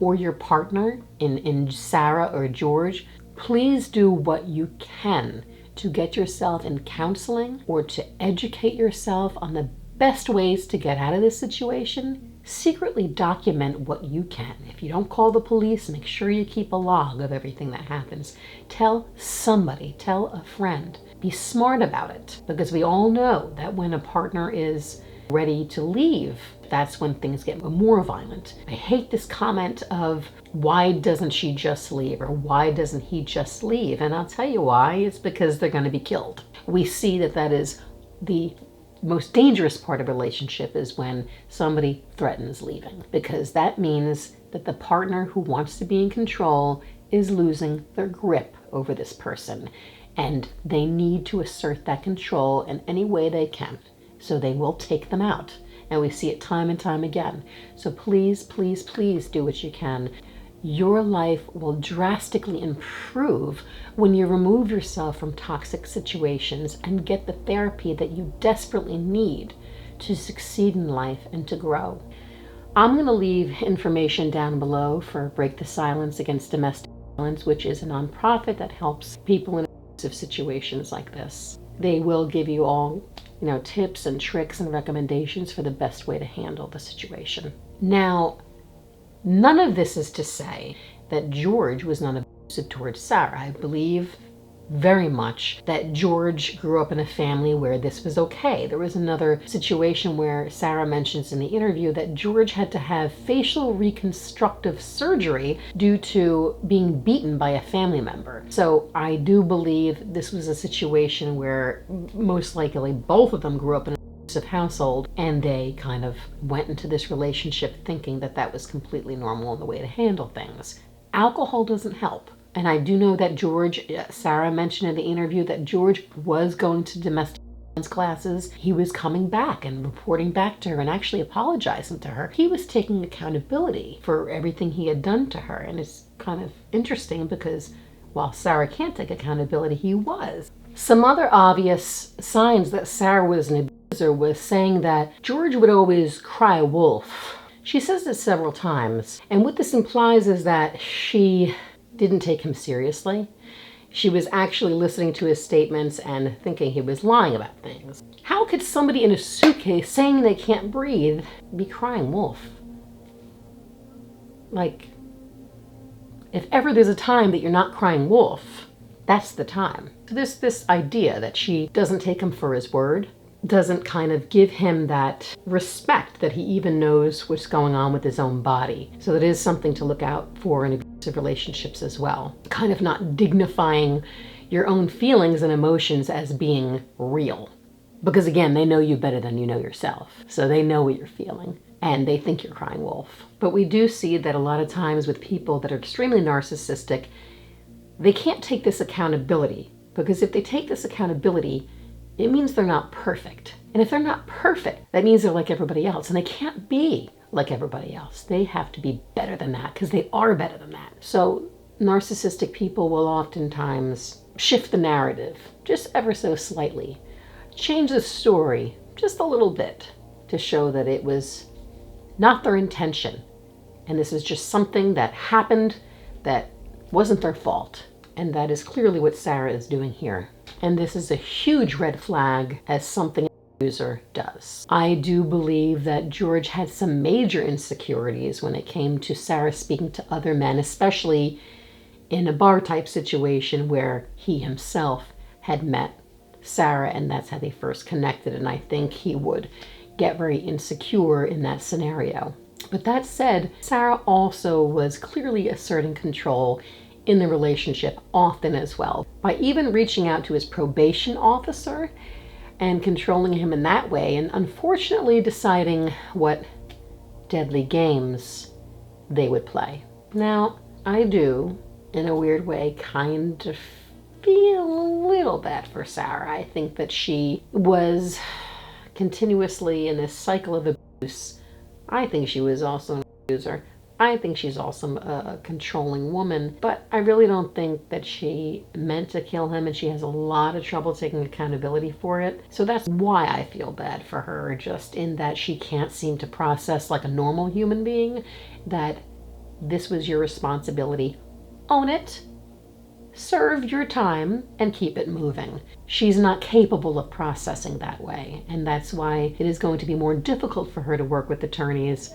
or your partner in Sarah or George, please do what you can to get yourself in counseling or to educate yourself on the best ways to get out of this situation. Secretly document what you can. If you don't call the police, make sure you keep a log of everything that happens. Tell somebody, tell a friend. Be smart about it, because we all know that when a partner is ready to leave, that's when things get more violent. I hate this comment of, why doesn't she just leave, or why doesn't he just leave? And I'll tell you why. It's because they're going to be killed. We see that is the most dangerous part of a relationship, is when somebody threatens leaving, because that means that the partner who wants to be in control is losing their grip over this person, and they need to assert that control in any way they can. So they will take them out. And we see it time and time again. So please, please, please do what you can. Your life will drastically improve when you remove yourself from toxic situations and get the therapy that you desperately need to succeed in life and to grow. I'm going to leave information down below for Break the Silence Against Domestic Violence, which is a nonprofit that helps people in abusive situations like this. They will give you all tips and tricks and recommendations for the best way to handle the situation. Now, None of this is to say that George was not abusive towards Sarah. I believe very much that George grew up in a family where this was okay. There was another situation where Sarah mentions in the interview that George had to have facial reconstructive surgery due to being beaten by a family member. So I do believe this was a situation where most likely both of them grew up in an abusive household, and they kind of went into this relationship thinking that that was completely normal and the way to handle things. Alcohol doesn't help. And I do know that Sarah mentioned in the interview that George was going to domestic violence classes. He was coming back and reporting back to her and actually apologizing to her. He was taking accountability for everything he had done to her. And it's kind of interesting because while Sarah can't take accountability, he was. Some other obvious signs that Sarah was an abuser was saying that George would always cry wolf. She says this several times. And what this implies is that she didn't take him seriously. She was actually listening to his statements and thinking he was lying about things. How could somebody in a suitcase saying they can't breathe be crying wolf? Like, if ever there's a time that you're not crying wolf, that's the time. So there's this idea that she doesn't take him for his word, doesn't kind of give him that respect that he even knows what's going on with his own body. So it is something to look out for in abusive relationships as well. Kind of not dignifying your own feelings and emotions as being real. Because again, they know you better than you know yourself. So they know what you're feeling and they think you're crying wolf. But we do see that a lot of times with people that are extremely narcissistic, they can't take this accountability. Because if they take this accountability, it means they're not perfect. And if they're not perfect, that means they're like everybody else. And they can't be like everybody else. They have to be better than that because they are better than that. So narcissistic people will oftentimes shift the narrative just ever so slightly. Change the story just a little bit to show that it was not their intention. And this is just something that happened that wasn't their fault. And that is clearly what Sarah is doing here. And this is a huge red flag as something an abuser does. I do believe that George had some major insecurities when it came to Sarah speaking to other men, especially in a bar type situation where he himself had met Sarah and that's how they first connected. And I think he would get very insecure in that scenario. But that said, Sarah also was clearly asserting control in the relationship often as well, by even reaching out to his probation officer and controlling him in that way, and unfortunately deciding what deadly games they would play. Now, I do, in a weird way, kind of feel a little bad for Sarah. I think that she was continuously in this cycle of abuse. I think she was also an abuser. I think she's also a controlling woman, but I really don't think that she meant to kill him, and she has a lot of trouble taking accountability for it. So that's why I feel bad for her, just in that she can't seem to process like a normal human being that this was your responsibility. Own it, serve your time, and keep it moving. She's not capable of processing that way, and that's why it is going to be more difficult for her to work with attorneys.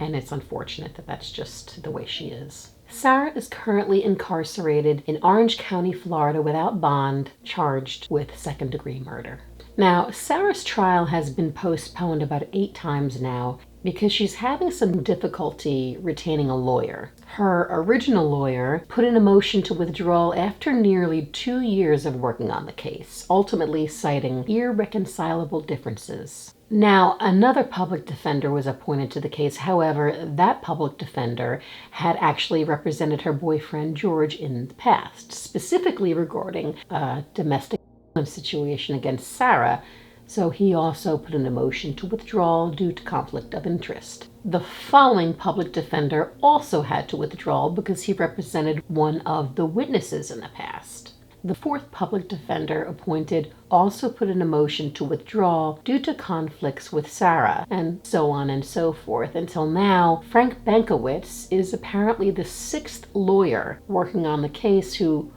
And it's unfortunate that that's just the way she is. Sarah is currently incarcerated in Orange County, Florida, without bond, charged with second-degree murder. Now, Sarah's trial has been postponed about 8 times now because she's having some difficulty retaining a lawyer. Her original lawyer put in a motion to withdrawal after nearly 2 years of working on the case, ultimately citing irreconcilable differences. Now, another public defender was appointed to the case. However, that public defender had actually represented her boyfriend George in the past, specifically regarding a domestic violence situation against Sarah, so he also put in a motion to withdraw due to conflict of interest. The following public defender also had to withdraw because he represented one of the witnesses in the past. The 4th public defender appointed also put in a motion to withdraw due to conflicts with Sarah, and so on and so forth, until now Frank Bankowitz is apparently the 6th lawyer working on the case who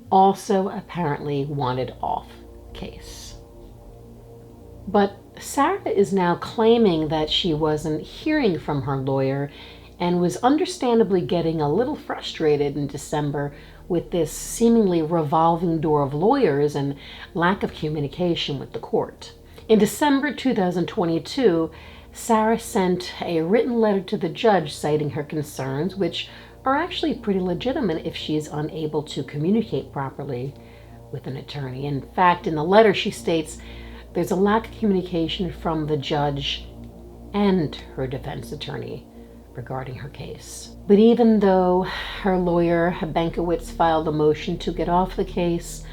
also apparently wanted off case. But Sarah is now claiming that she wasn't hearing from her lawyer and was understandably getting a little frustrated in December with this seemingly revolving door of lawyers and lack of communication with the court. In December 2022, Sarah sent a written letter to the judge citing her concerns, which are actually pretty legitimate if she is unable to communicate properly with an attorney. In fact, in the letter she states there's a lack of communication from the judge and her defense attorney regarding her case. But even though her lawyer, Bankowitz, filed a motion to get off the case,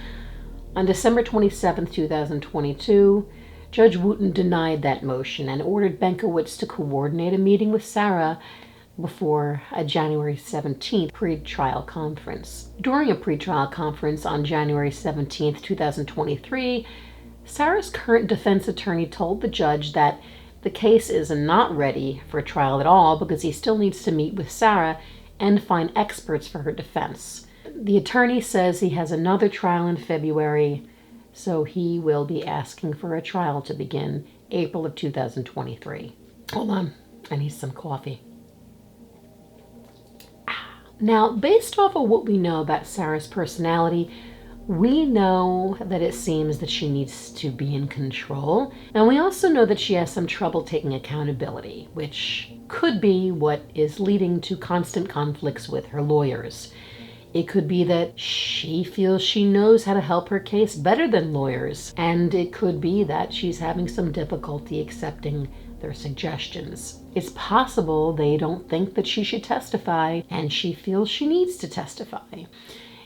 on December 27, 2022, Judge Wooten denied that motion and ordered Bankowitz to coordinate a meeting with Sarah before a January 17th pre-trial conference. During a pre-trial conference on January 17th, 2023, Sarah's current defense attorney told the judge that the case is not ready for trial at all because he still needs to meet with Sarah and find experts for her defense. The attorney says he has another trial in February, so he will be asking for a trial to begin April of 2023. Hold on, I need some coffee. Now, based off of what we know about Sarah's personality, we know that it seems that she needs to be in control, and we also know that she has some trouble taking accountability, which could be what is leading to constant conflicts with her lawyers. It could be that she feels she knows how to help her case better than lawyers, and it could be that she's having some difficulty accepting their suggestions. It's possible they don't think that she should testify, and she feels she needs to testify.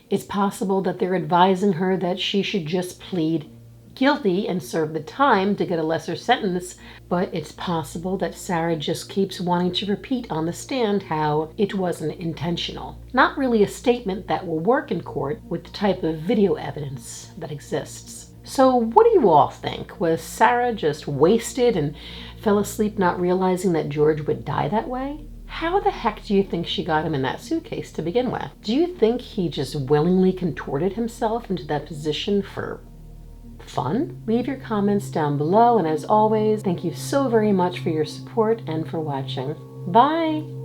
It's possible that they're advising her that she should just plead guilty and serve the time to get a lesser sentence, but it's possible that Sarah just keeps wanting to repeat on the stand how it wasn't intentional. Not really a statement that will work in court with the type of video evidence that exists. So what do you all think? Was Sarah just wasted and fell asleep not realizing that George would die that way? How the heck do you think she got him in that suitcase to begin with? Do you think he just willingly contorted himself into that position for fun? Leave your comments down below, and as always, thank you so very much for your support and for watching. Bye!